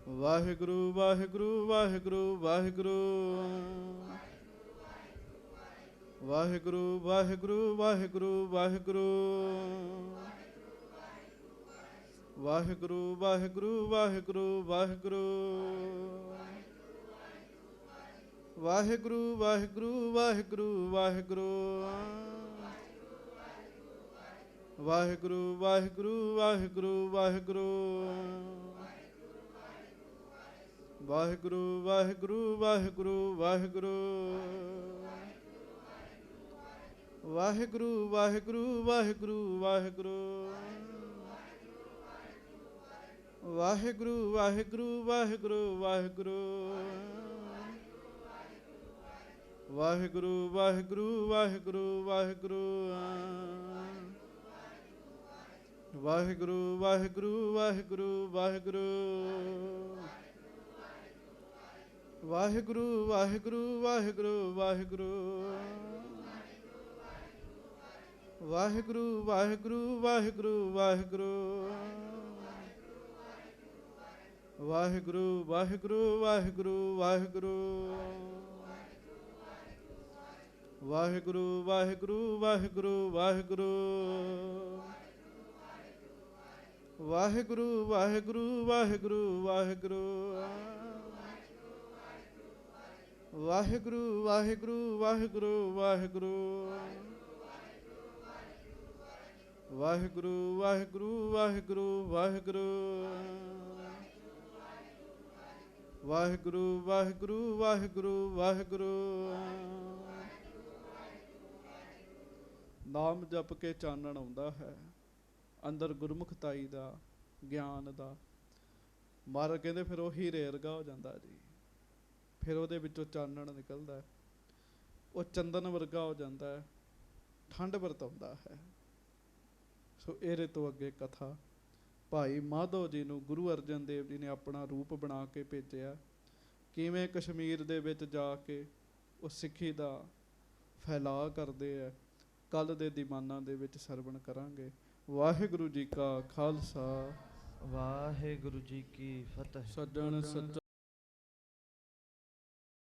ਵਾਹਿਗੁਰੂ ਵਾਹਿਗੁਰੂ ਵਾਹਿਗੁਰੂ ਵਾਹਿਗੁਰੂ। ਵਾਹਿਗੁਰੂ ਵਾਹਿਗੁਰੂ ਵਾਹਿਗੁਰੂ ਵਾਹਿਗੁਰੂ। ਵਾਹਿਗੁਰੂ ਵਾਹਿਗੁਰੂ ਵਾਹਿਗੁਰੂ ਵਾਹਿਗੁਰੂ। ਵਾਹਿਗੁਰੂ ਵਾਹਿਗੁਰੂ ਵਾਹਿਗੁਰੂ ਵਾਹਿਗੁਰੂ। ਵਾਹਿਗੁਰੂ ਵਾਹਿਗੁਰੂ ਵਾਹਿਗੁਰੂ ਵਾਹਿਗੁਰੂ। ਵਾਹਿਗੁਰੂ ਵਾਹਿਗੁਰੂ ਵਾਹਿਗੁਰੂ ਵਾਹਿਗੁਰੂ। ਵਾਹਿਗੁਰੂ ਵਾਹਿਗੁਰੂ ਵਾਹਿਗੁਰੂ ਵਾਹਿਗੁਰੂ। ਵਾਹਿਗੁਰੂ ਵਾਹਿਗੁਰੂ ਵਾਹਿਗੁਰੂ ਵਾਹਿਗੁਰੂ। ਵਾਹਿਗੁਰੂ ਵਾਹਿਗੁਰੂ ਵਾਹਿਗੁਰੂ ਵਾਹਿਗੁਰੂ। ਵਾਹਿਗੁਰੂ ਵਾਹਿਗੁਰੂ ਵਾਹਿਗੁਰੂ ਵਾਹਿਗੁਰੂ। ਵਾਹਿਗੁਰੂ ਵਾਹਿਗੁਰੂ ਵਾਹਿਗੁਰੂ ਵਾਹਿਗੁਰੂ। ਵਾਹਿਗੁਰੂ ਵਾਹਿਗੁਰੂ ਵਾਹਿਗੁਰੂ ਵਾਹਿਗੁਰੂ। ਵਾਹਿਗੁਰੂ ਵਾਹਿਗੁਰੂ ਵਾਹਿਗੁਰੂ ਵਾਹਿਗੁਰੂ। ਵਾਹਿਗੁਰੂ ਵਾਹਿਗੁਰੂ ਵਾਹਿਗੁਰੂ ਵਾਹਿਗੁਰੂ। ਵਾਹਿਗੁਰੂ ਵਾਹਿਗੁਰੂ ਵਾਹਿਗੁਰੂ ਵਾਹਿਗੁਰੂ। ਵਾਹਿਗੁਰੂ ਵਾਹਿਗੁਰੂ ਵਾਹਿਗੁਰੂ ਵਾਹਿਗੁਰੂ। ਵਾਹਿਗੁਰੂ ਵਾਹਿਗੁਰੂ ਵਾਹਿਗੁਰੂ ਵਾਹਿਗੁਰੂ। ਵਾਹਿਗੁਰੂ ਵਾਹਿਗੁਰੂ ਵਾਹਿਗੁਰੂ ਵਾਹਿਗੁਰੂ। ਨਾਮ ਜਪ ਕੇ ਚਾਨਣ ਆਉਂਦਾ ਹੈ ਅੰਦਰ ਗੁਰਮੁਖਤਾਈ ਦਾ, ਗਿਆਨ ਦਾ। ਮਹਾਰਾਜ ਕਹਿੰਦੇ ਫਿਰ ਉਹ ਹੀਰੇ ਵਰਗਾ ਹੋ ਜਾਂਦਾ ਜੀ, ਫਿਰ ਉਹਦੇ ਵਿੱਚੋਂ ਚਾਨਣ ਨਿਕਲਦਾ। ਉਹ ਚੰਦਨ ਵਰਗਾ ਹੋ ਜਾਂਦਾ ਹੈ, ਠੰਡ ਵਰਤਾਉਂਦਾ ਹੈ। ਸੋ ਇਹਦੇ ਤੋਂ ਅੱਗੇ ਕਥਾ ਭਾਈ ਮਾਧੋ ਜੀ ਨੂੰ ਗੁਰੂ ਅਰਜਨ ਦੇਵ ਜੀ ਨੇ ਆਪਣਾ ਰੂਪ ਬਣਾ ਕੇ ਭੇਜਿਆ, ਕਿਵੇਂ ਕਸ਼ਮੀਰ ਦੇ ਵਿੱਚ ਜਾ ਕੇ ਉਹ ਸਿੱਖੀ ਦਾ ਫੈਲਾਅ ਕਰਦੇ ਆ, ਕੱਲ੍ਹ ਦੇ ਦੀਵਾਨਾਂ ਦੇ ਵਿੱਚ ਸਰਵਣ ਕਰਾਂਗੇ। ਵਾਹਿਗੁਰੂ ਜੀ ਕਾ ਖਾਲਸਾ, ਵਾਹਿਗੁਰੂ ਜੀ ਕੀ ਫਤਿਹ। ਸੱਜਣ ਸੱਚਾ